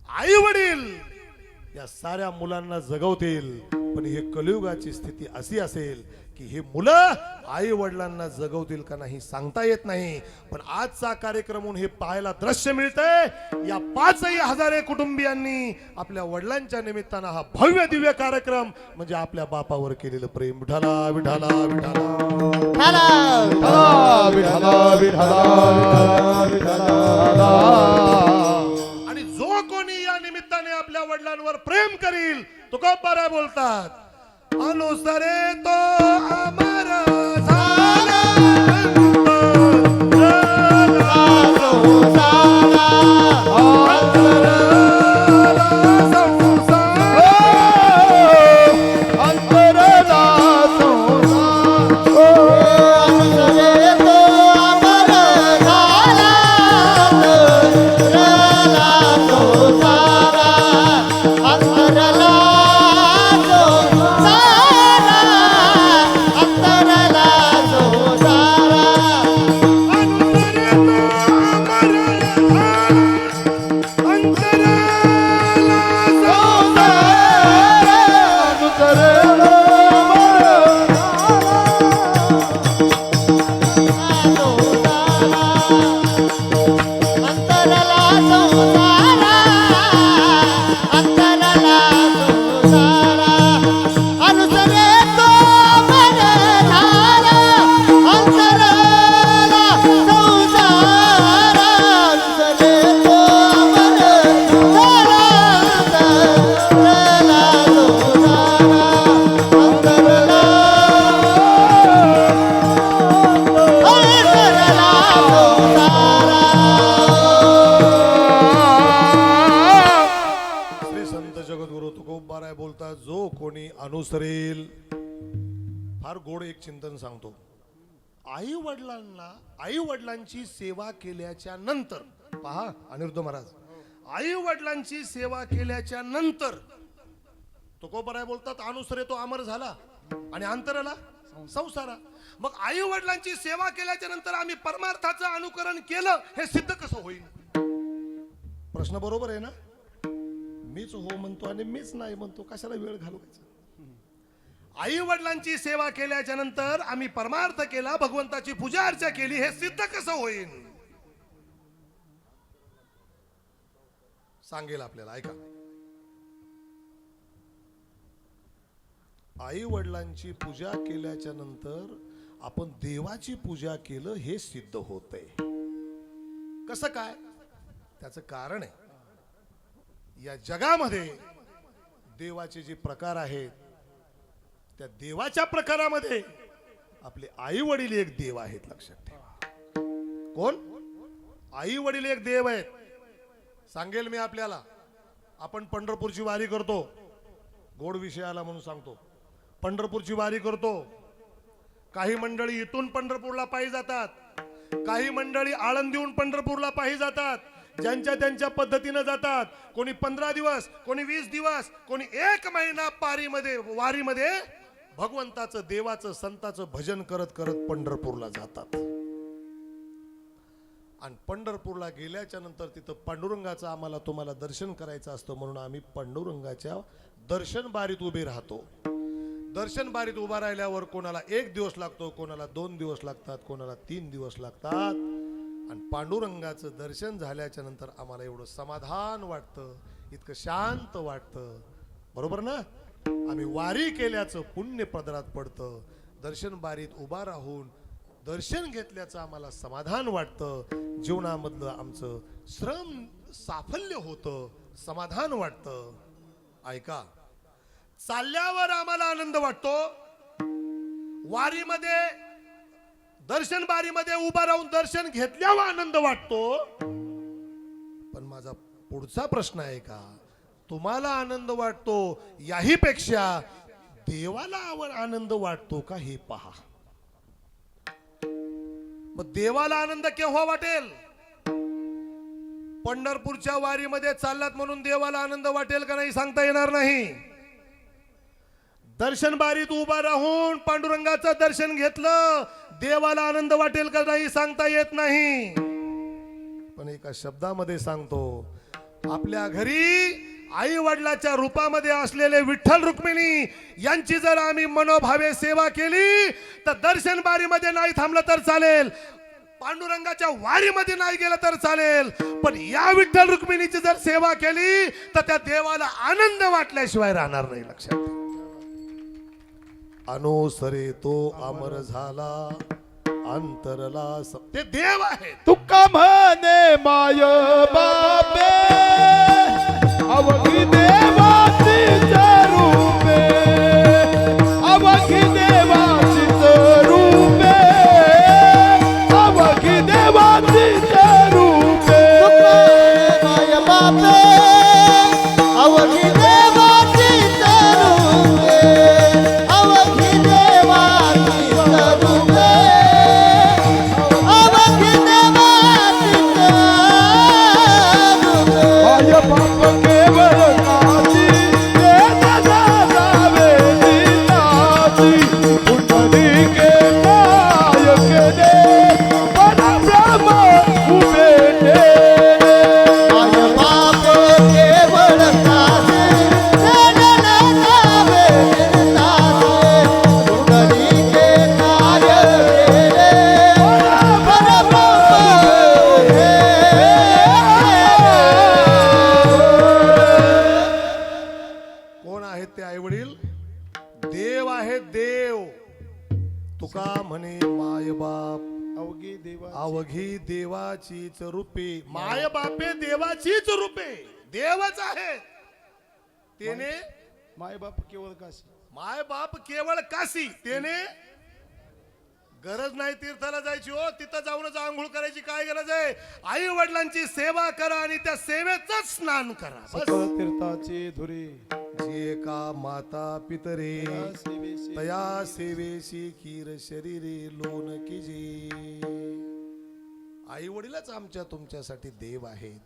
आई वडील या साऱ्या मुलांना जगवतील. पण हे कलियुगाची स्थिती अशी असेल की हे मुलं आई वडिलांना जगवतील का नाही सांगता येत नाही. पण आजचा कार्यक्रम हे पाहायला दृश्य मिळतंय. या 5,000 कुटुंबियांनी आपल्या वडिलांच्या निमित्तानं हा भव्य दिव्य कार्यक्रम म्हणजे आपल्या बापावर केलेलं प्रेम. विठाला विठाला विठाला आणि जो कोणी या निमित्ताने आपल्या वडिलांवर प्रेम करील तुकोबाराय बोलतात, अनुसरे तो अमर झाला अनुसरेल. फार गोड एक चिंतन सांगतो. आई वडिलांची सेवा केल्याच्या नंतर पहा अनिरुद्ध महाराज, आई वडिलांची सेवा केल्याच्या नंतर तुकोबाराय बोलतात अनुसरे तो अमर झाला आणि अंतराला संसारा. मग आई वडिलांची सेवा केल्याच्या नंतर आम्ही परमार्थाचं अनुकरण केलं हे सिद्ध कसं होईल? प्रश्न बरोबर आहे ना? मीच हो म्हणतो आणि मीच नाही म्हणतो, कशाला वेळ घालवायचा? आई वडिलांची सेवा केल्याच्या नंतर आम्ही परमार्थ केला, भगवंताची पूजा अर्चा केली, हे सिद्ध कसं होईल? सांगेल आपल्याला, ऐका. आई वडिलांची पूजा केल्याच्या नंतर आपण देवाची पूजा केलं हे सिद्ध होतंय. कसं काय? त्याचं कारण आहे, या जगामध्ये देवाचे जे प्रकार आहेत त्या देवाच्या प्रकारामध्ये आपले आई वडील एक देव आहेत. लक्षात ठेवा. कोण? आई वडील एक देव आहेत. सांगेल मी आपल्याला. आपण पंढरपूरची वारी करतो, गोड विषय आला म्हणून सांगतो. पंढरपूरची वारी करतो. काही मंडळी इथून पंढरपूरला पायी जातात, काही मंडळी आळंदीहून पंढरपूरला पायी जातात. ज्यांच्या त्यांच्या पद्धतीनं जातात. कोणी 15 दिवस, कोणी 20 दिवस, कोणी 1 महिना पारीमध्ये वारीमध्ये भगवंताचं देवाचं संताचं भजन करत करत पंढरपूरला जातात. आणि पंढरपूरला गेल्याच्या नंतर तिथं पांडुरंगाचं आम्हाला तुम्हाला दर्शन करायचं असतं म्हणून आम्ही पांडुरंगाच्या दर्शन बारीत उभे राहतो. दर्शन बारीत उभा राहिल्यावर कोणाला 1 दिवस लागतो, कोणाला 2 दिवस लागतात, कोणाला 3 दिवस लागतात. आणि पांडुरंगाचं दर्शन झाल्याच्या नंतर आम्हाला एवढं समाधान वाटतं, इतकं शांत वाटतं. बरोबर ना? आम्ही वारी केल्याचं पुण्य पदरात पडतं. दर्शन बारीत उभा राहून दर्शन घेतल्याचं आम्हाला समाधान वाटतं. जीवनामधलं आमचं श्रम साफल्य होतं. समाधान वाटतं. ऐका, चालल्यावर आम्हाला आनंद वाटतो, वारीमध्ये दर्शन बारीमध्ये उभा राहून दर्शन घेतल्यावर आनंद वाटतो. पण माझा पुढचा प्रश्न आहे का, तुम्हाला आनंद वाटतो याही पेक्षा देवाला आनंद वाटतो का हे पहा. मग देवाला आनंद केव्हा वाटेल? पंढरपूरच्या वारीमध्ये चाललात म्हणून देवाला आनंद वाटेल का नाही सांगता येणार नाही. दर्शन बारीत उभा राहून पांडुरंगाचं दर्शन घेतलं, देवाला आनंद वाटेल का नाही सांगता येत नाही. पण एका शब्दामध्ये सांगतो, आपल्या घरी आई वडिलाच्या रूपामध्ये असलेले विठ्ठल रुक्मिणी यांची जर आम्ही मनोभावे सेवा केली तर दर्शन बारीमध्ये नाही थांबलं तर चालेल, पांडुरंगाच्या वारीमध्ये नाही गेलं तर चालेल, पण या विठ्ठल रुक्मिणीची जर सेवा केली तर त्या देवाला आनंद वाटल्याशिवाय राहणार नाही. लक्षात ठेवा. अनुसरे तो अमर झाला, अंतरला ते देव आहे. तुका म्हणे माय बापे अवघी देवाची रूपे, अवघी देवाची रूपे, अवघी देवाची रूपे. माय बापे अवघी देवाची रूपे, अवघी देवाची रूपे, अवघी देवाची रूपे. माय बाप केवळ काची देत जावे दिनाची, पुंडलिके नायक दे परब्रह्म उभे दे. माय बाप केवळ कासे देण्याला जावे दिनाचे, पुंडलिके नायक दे परब्रह्म उभे. कोण आहेत ते आई वडील? देव आहेत देव. तुका म्हणे माय बाप अवघी देवा अवघी देवाचीच रूपे. माय बापे देवाचीच रूपे, देवच आहेत. तेने माय बाप केवळ काशी. माय बाप केवळ काशी. तेने गरज नाही तीर्थाला जायची हो, तिथं जाऊनच आंघोळ करायची काय गरज आहे? आई वडिलांची सेवा करा आणि त्या सेवेच स्नान करा बस. सकळ तीर्थाची धुरी जे का माता पितरे सेवेशी तया सेवेशी खीर शरीरे लोन कीजे. आई वडीलच आमच्या तुमच्यासाठी देव आहेत.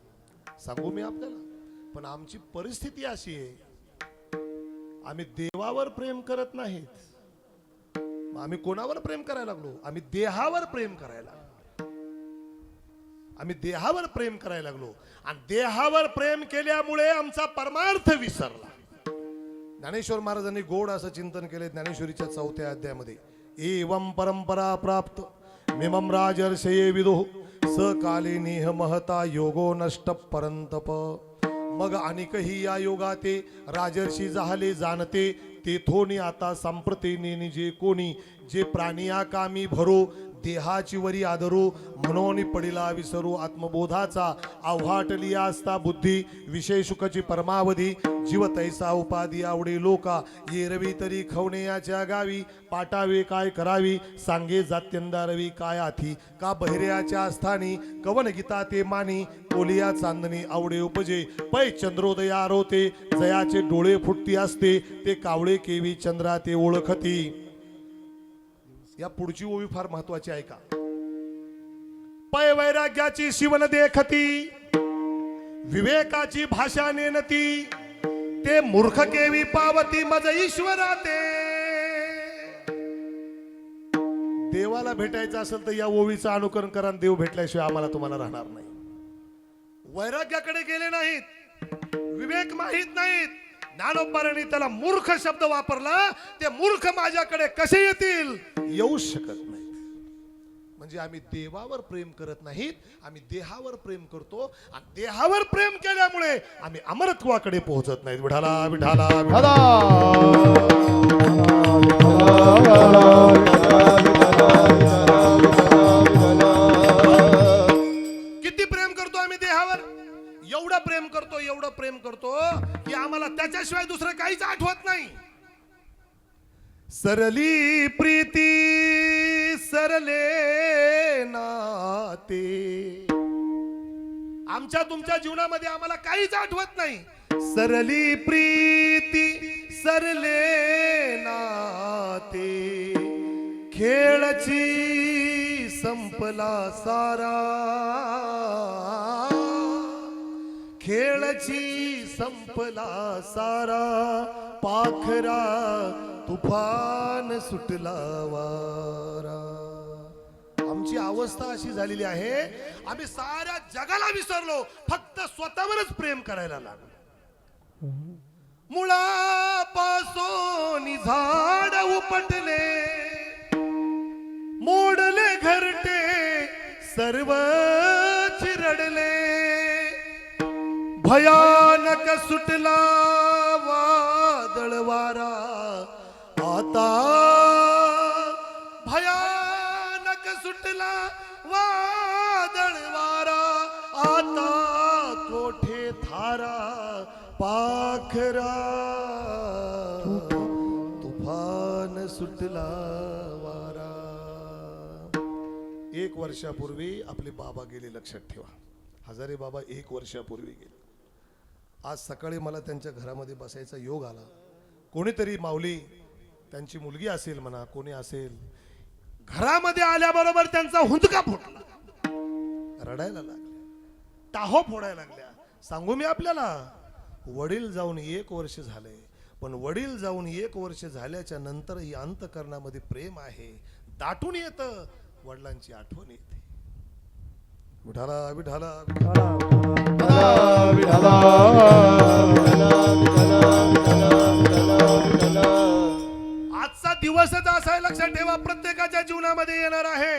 सांगू मी आपल्याला, पण आमची परिस्थिती अशी आहे, आम्ही देवावर प्रेम करत नाहीत. मग आम्ही कोणावर प्रेम करायला लागलो? आम्ही देहावर प्रेम करायला लागलो. आम्ही देहावर प्रेम करायला लागलो आणि देहावर प्रेम केल्यामुळे आमचा परमार्थ विसरला. ज्ञानेश्वर महाराजांनी गोड असं चिंतन केले ज्ञानेश्वरीच्या 4थ्या अध्यायामध्ये. एवं परंपरा प्राप्त मिमं राजर्षये विदुः स काले नेह महता योगो नष्ट परंतप. मग अनेकही या योगाते राजर्षी झाले जाणते, तेथोनी आता संप्रते निजे कोणी. जे प्राणिया कामी भरो देहाची वरी आदरू, म्हणून पडिला विसरू आत्मबोधाचा. आव्हाटली असता बुद्धी विषय सुखची परमावधी. जीव तैसा उपाधी आवडे लोका, येरवी तरी खवणेयाच्या गावी. पाटावे काय करावी सांगे जात्यंदारवी काय आथी. का बहिर्याच्या स्थानी कवन गीता ते मानी. कोलिया चांदणी आवडे उपजे पै चंद्रोदया रोते. जयाचे डोळे फुटती असते ते कावळे केवी चंद्रा ते ओळखती. या पुढची ओवी फार महत्वाची आहे का. पै वैराग्याची शिवन देखती, विवेकाची भाषा नेनती. ते मूर्ख केवी पावती मज ईश्वरा ते. देवाला भेटायचं असेल तर या ओवीचं अनुकरण करा, देव भेटल्याशिवाय आम्हाला तुम्हाला राहणार नाही. वैराग्याकडे गेले नाहीत, विवेक माहित नाहीत, ज्ञानोबारांनी त्याला मूर्ख शब्द वापरला. ते मूर्ख माझ्याकडे कसे येतील? येऊ शकत नाही. म्हणजे आम्ही देवावर प्रेम करत नाहीत, आम्ही देहावर प्रेम करतो आणि देहावर प्रेम केल्यामुळे आम्ही अमरत्वाकडे पोहोचत नाहीत. विठाला विठाला विठाला. किती प्रेम करतो आम्ही देहावर? एवढं प्रेम करतो, एवढं प्रेम प्रेम करतो की आम्हाला त्याच्याशिवाय दुसरं काहीच आठवत नाही. सरली प्रीती सरले नाते, आमच्या तुमच्या जीवनामध्ये आम्हाला काहीच आठवत नाही. सरली प्रीती सरले नाते, खेळची संपला सारा, खेळची संपला सारा, पाखरा तुफान सुटला वारा. आमची अवस्था अशी झालेली आहे, आम्ही साऱ्या जगाला विसरलो, फक्त स्वतःवरच प्रेम करायला लागलो. मुळापासून झाड उपटले, मोडले घरटे सर्व चिरडले, भयानक सुटला वादळ वारा, आता भयानक सुटला वादळ वारा, आता कोठे थारा पाखरा तुफान सुटला वारा. 1 वर्षापूर्वी आपले बाबा गेले, लक्षात ठेवा. हजारे बाबा 1 वर्षापूर्वी गेले. आज सकाळी मला त्यांच्या घरामध्ये बसायचा योग आला. कोणीतरी माऊली, त्यांची मुलगी असेल म्हणा, कोणी असेल, घरामध्ये आल्याबरोबर त्यांचा हुंदका फुटला, रडायला लागल्या, टाहो फोडायला लागल्या. सांगू मी आपल्याला, वडील जाऊन 1 वर्ष झाले, पण वडील जाऊन 1 वर्ष झाल्याच्या नंतरही अंतःकरणामध्ये प्रेम आहे, दाटून येतं, वडिलांची आठवण येते. विठाला विठाला आजचा दिवसच असा आहे, लक्षात ठेवा, प्रत्येकाच्या जीवनामध्ये येणार आहे.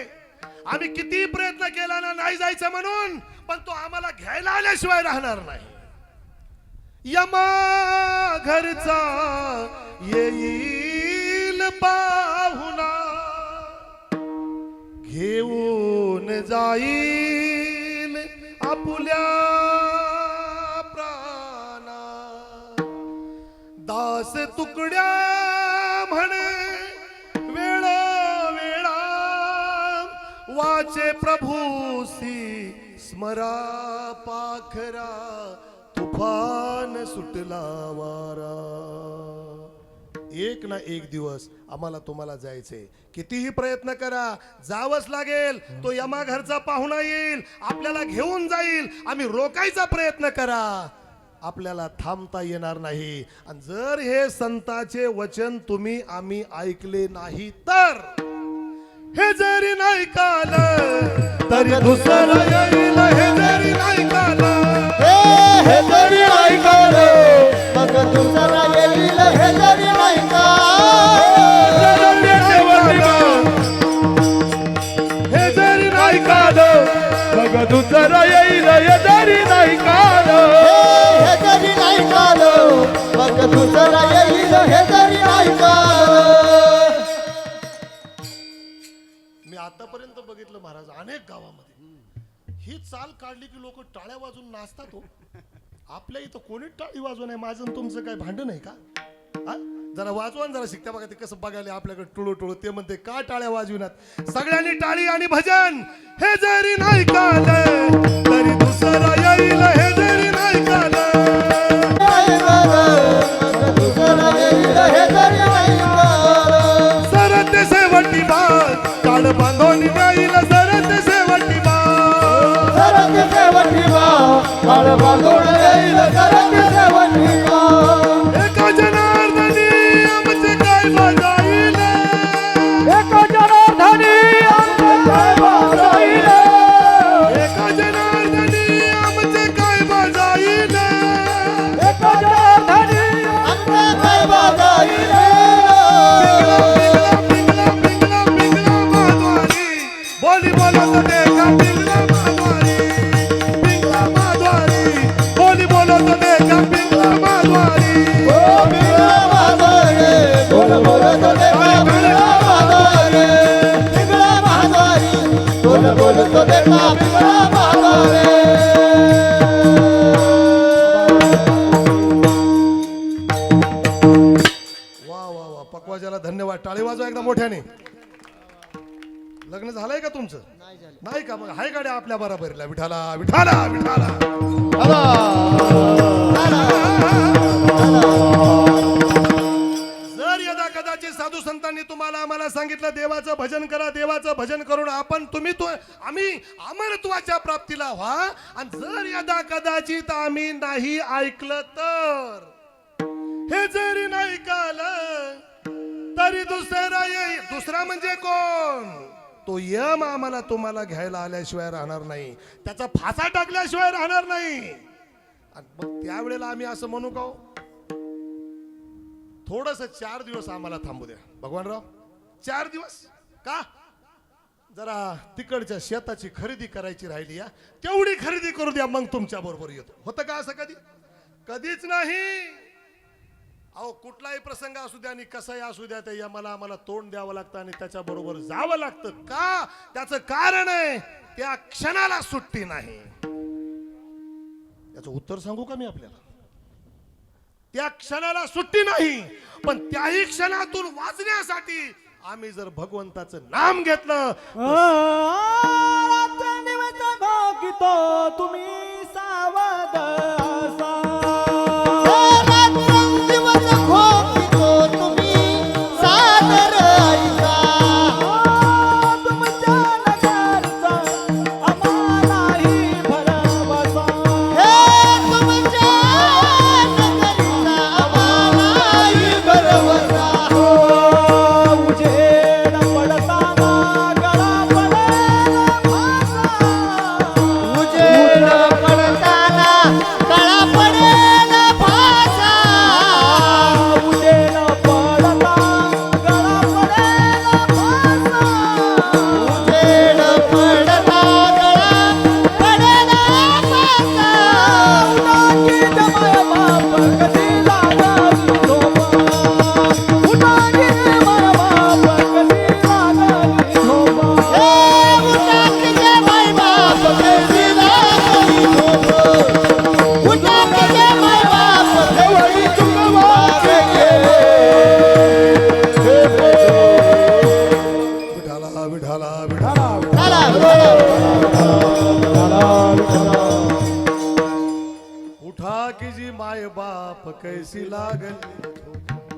आम्ही किती प्रयत्न केला ना नाही जायचं म्हणून, पण तो आम्हाला घ्यायला आल्याशिवाय राहणार नाही. यमा घरचा येईल पाहुणा, घेऊन जाईल आपुल्या प्राणा, दास तुकड्या म्हणे वेळोवेळा, वाचे प्रभूसी स्मरा, पाखरा तुफान सुटला वारा. एक ना एक दिवस आम्हाला तुम्हाला जायचंय. कितीही प्रयत्न करा, जावंच लागेल. तो यमा घरचा पाहुणा येईल, आपल्याला घेऊन जाईल. आम्ही रोकायचा प्रयत्न करा, आपल्याला थांबता येणार नाही. आणि जर हे संताचे वचन तुम्ही आम्ही ऐकले नाही तर, हे जरी नाही काल तरी दुसरं येईल, हे जरी नाही काल, हे जरी ऐकाल मग दुसरा येईल, हे जरी ऐकाल, हे जरी नाही काल, मग दुसरा येईल, हे जरी नाही काल, हे जरी ऐकाल मग दुसरा येईल, हे जरी ऐकाल. मी आतापर्यंत बघितलं महाराज, अनेक गावामध्ये ही चाल काढली की लोक टाळ्या वाजून नाचतात. हो, आपल्या इथं कोणी टाळी वाजवू नये. माझं आणि तुमचं काय भांडण आहे का? हा, जरा वाजवा, जरा शिकता बघा ते कसं बघायला आपल्याकडे टुळू टुळू. ते म्हणते का टाळ्या वाजविनात, सगळ्यांनी टाळी आणि भजन. हे जरी नाही काल तरी दुसरा येईल, हे जरी नाही काल, दुसरा येईल, हे जरी ऐकाल. सरत शेवटी बात काळ बांधून येईल, सरत शेवटी बात, सरक शेवटी काळ बांधून येईल, सरक शेवटी एका जनार्दनी आमचे काय बजाईल, एका जनार्दनी आमचे काय बजाईल, एका जनार्दनी आमचे काय बजाईल, एका जनार्दनी आमचे काय बजाईल. पिंगला पिंगला पिंगला माधवारी, बोली बोलत देखा पिंगला माधवारी, पिंगला माधवारी, बोली बोलत देखा पिंगला माधवारी. ओ पिंगला म्हातारे, बोल बोलत देखा पिंगला म्हातारे, पिंगला म्हातारी, बोल बोलत देखा पिंगला म्हातारे. लग्न झालंय का तुमचं? नाही झाले. नाही का? मग हाय गाड्या आपल्या बरोबरीला. विठाला विठाला विठाला. जर यदा कदाचित साधू संतांनी तुम्हाला आम्हाला सांगितलं देवाचं भजन करा, देवाचं भजन करून आम्ही अमरत्वाच्या प्राप्तीला व्हा, आणि जर यदा कदाचित आम्ही नाही ऐकलं तर, हे जरी नाही ऐकलं तरी दुसरा म्हणजे कोण? तो यम आम्हाला तुम्हाला घ्यायला आल्याशिवाय राहणार नाही, त्याचा फासा टाकल्याशिवाय राहणार नाही. आणि मग त्यावेळेला आम्ही असं म्हणू का, थोडस 4 दिवस आम्हाला थांबू द्या भगवानराव. 4 दिवस का? जरा तिकडच्या शेताची खरेदी करायची राहिली या, तेवढी खरेदी करू द्या, मग तुमच्या बरोबर येतो. होतं का असं कधी? कधीच नाही. अहो कुठलाही प्रसंग असू द्या आणि कसाही असू द्या, त्या यमाला आम्हाला तोंड द्यावं लागतं आणि त्याच्या बरोबर जावं लागतं. का? त्याचं कारण आहे त्या क्षणाला सुट्टी नाही. याचं उत्तर सांगू का मी आपल्याला? त्या क्षणाला सुट्टी नाही, पण त्याही क्षणातून वाचण्यासाठी आम्ही जर भगवंताचं नाम घेतलं, तुम्ही सावध असा. रात्रंदिवस खोकितो तुम्ही सादर ऐका. तुमच्या नगरचा आम्हालाही भरवसा. हे तुमच्या नगरीचा आम्हालाही भरवसा. उजेड पडताना गळा पडेल भासा. उजेड पडताना काळा पडेल भासा. उजेड पडता गळा पडेल भासा. उजेड पडता गळा पडेल भासा. उडाकी जमाय बाप कधी लागली झोपा. उडाकी जमाय बाप कधी लागली झोपा. हे उठाकीचे मायबाप कधी लागली झोप. उठाकीचे मायबाप केवळी चुकवावे गेले. विठाला विठाला विठाला. उठा की जी माय बाप कैसी लागल.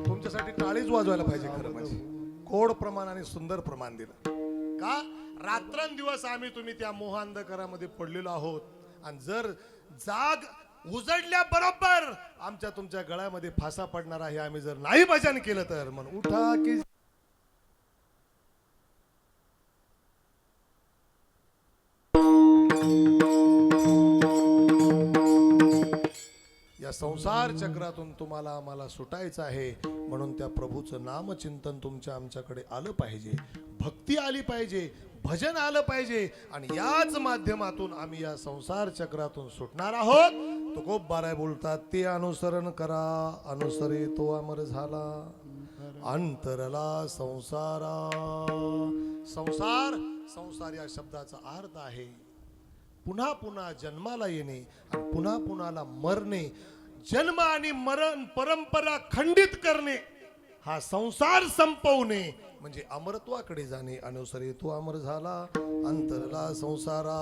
तुमच्यासाठी टाळीच वाजवायला पाहिजे खरं म्हणजे. कोड प्रमाण आणि सुंदर प्रमाण दिलं. का? रात्रंदिवस आम्ही तुम्ही त्या मोहांधकारामध्ये पडलेलो आहोत, आणि जर जाग उजडल्या बरोबर आमच्या तुमच्या गळ्यामध्ये फासा पडणार आहे, आम्ही जर नाही भजन केलं तर. म्हणून उठा की या संसार चक्रातून तुम्हाला आम्हाला सुटायचं आहे. म्हणून त्या प्रभूचं नामचिंतन तुमच्या आमच्याकडे आलं पाहिजे, भक्ती आली पाहिजे, भजन आलं पाहिजे, आणि याच माध्यमातून आम्ही या संसार चक्रातून सुटणार आहोत. तुकोबाराय बोलतात, ते अनुसरण करा, अनुसरे तो अमर झाला, अंतरला संसारा. संसार या शब्दाचा अर्थ आहे पुन्हा पुन्हा जन्माला येणे आणि पुन्हा पुन्हाला मरणे. जन्म आणि मरण परंपरा खंडित करणे, हा संसार संपवणे म्हणजे अमरत्वाकडे जाणे. अनुसरे तो अमर झाला, अंतरला संसारा.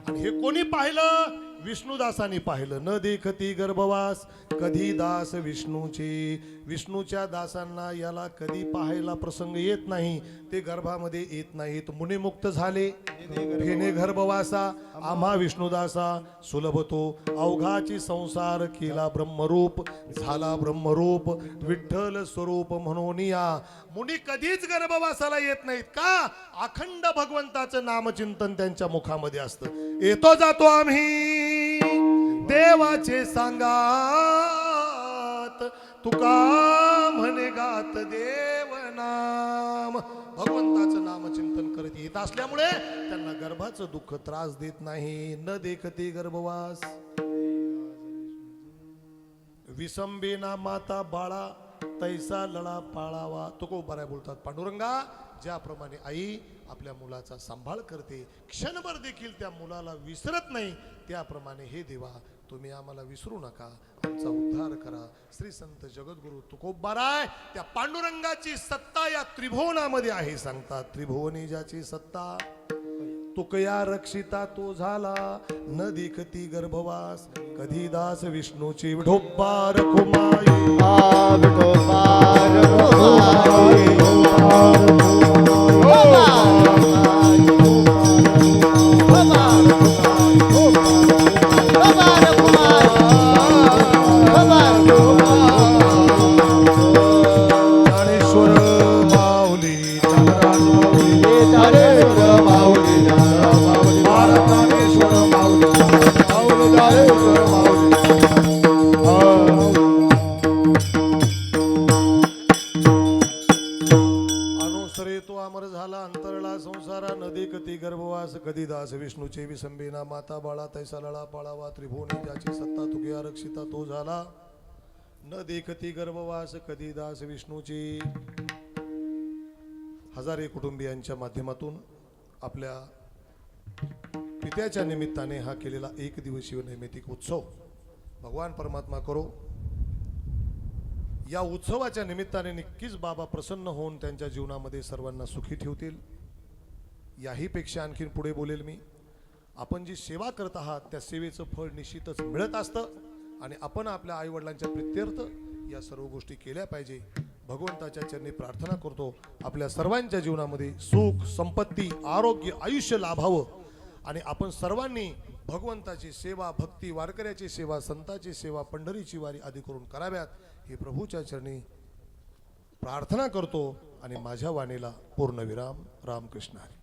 आणि हे कोणी पाहिलं? विष्णुदासांनी पाहिलं. न देखती गर्भवास कधी दास विष्णूचे. विष्णूच्या दासांना याला कधी पाहायला प्रसंग येत नाही, ते गर्भामध्ये येत नाहीत. मुनिमुक्त झाले घेणे गर्भवासा. आम्हा विष्णुदासा सुलभ तो अवघाची संसार केला ब्रह्मरूप. झाला ब्रह्मरूप विठ्ठल स्वरूप म्हणून या. मुनी कधीच गर्भवासाला येत नाहीत. का? अखंड भगवंताचं नामचिंतन त्यांच्या मुखामध्ये असतं. येतो जातो आम्ही देवाचे सांगात, तुका म्हणे गात देवनाम. भगवंताचं नामचिंतन करत येत असल्यामुळे त्यांना गर्भाचं दुःख त्रास देत नाही. न देखते गर्भवास विसंबेना माता बाळा तैसा लळा पाळावा. तुकोबाराय बोलतात, पांडुरंगा ज्याप्रमाणे आई आपल्या मुलाचा सांभाळ करते, क्षणभर देखील त्या मुलाला विसरत नाही, त्याप्रमाणे हे देवा तुम्ही आम्हाला विसरू नका, आमचा उद्धार करा. श्री संत जगद्गुरु तुकोबाराय त्या पांडुरंगाची सत्ता या त्रिभुवनामध्ये आहे. सांगतात त्रिभुवनी ज्याची सत्ता, तुकया रक्षिता तो झाला, न दिखती गर्भवास, कधी दास विष्णूची विठोबा रखुमाई. विठोबा रखुमाई. ज्ञानेश्वर माऊली ज्ञानराज माऊली, ज्ञानेश्वर माऊली, महाराज ज्ञानेश्वर माऊली, ज्ञानेश्वर माऊली. अनुसरे तो अमर झाला, अंतरला संसारा, नदी कती गर्भवास, कधी दास विष्णूचे विसंबेना, माता बाळा तैसा लळा पाळावा, त्रिभुवनी ज्याची सत्ता तुकया रक्षिता तो झाला, न देखती गर्भवास, कधी दास विष्णूची. हजारे कुटुंबियांच्या माध्यमातून आपल्या पित्याच्या निमित्ताने हा केलेला एक दिवसीय नैमित्तिक उत्सव भगवान परमात्मा करो या उत्सवाच्या निमित्ताने नक्कीच बाबा प्रसन्न होऊन त्यांच्या जीवनामध्ये सर्वांना सुखी ठेवतील. याही पेक्षा आणखीन पुढे बोलेल मी. आपण जी सेवा करत आहात त्या सेवेचं फळ निश्चितच मिळत असतं आणि आपण आपल्या आईवडिलांच्या प्रित्यर्थ या सर्व गोष्टी केल्या पाहिजे. भगवंताच्या चरणी प्रार्थना करतो आपल्या सर्वांच्या जीवनामध्ये सुख संपत्ती आरोग्य आयुष्य लाभावं आणि आपण सर्वांनी भगवंताची सेवा भक्ती वारकऱ्याची सेवा संताची सेवा पंढरीची वारी आदी करून कराव्यात हे प्रभूच्या चरणी प्रार्थना करतो आणि माझ्या वाणीला पूर्णविराम. रामकृष्ण हरी.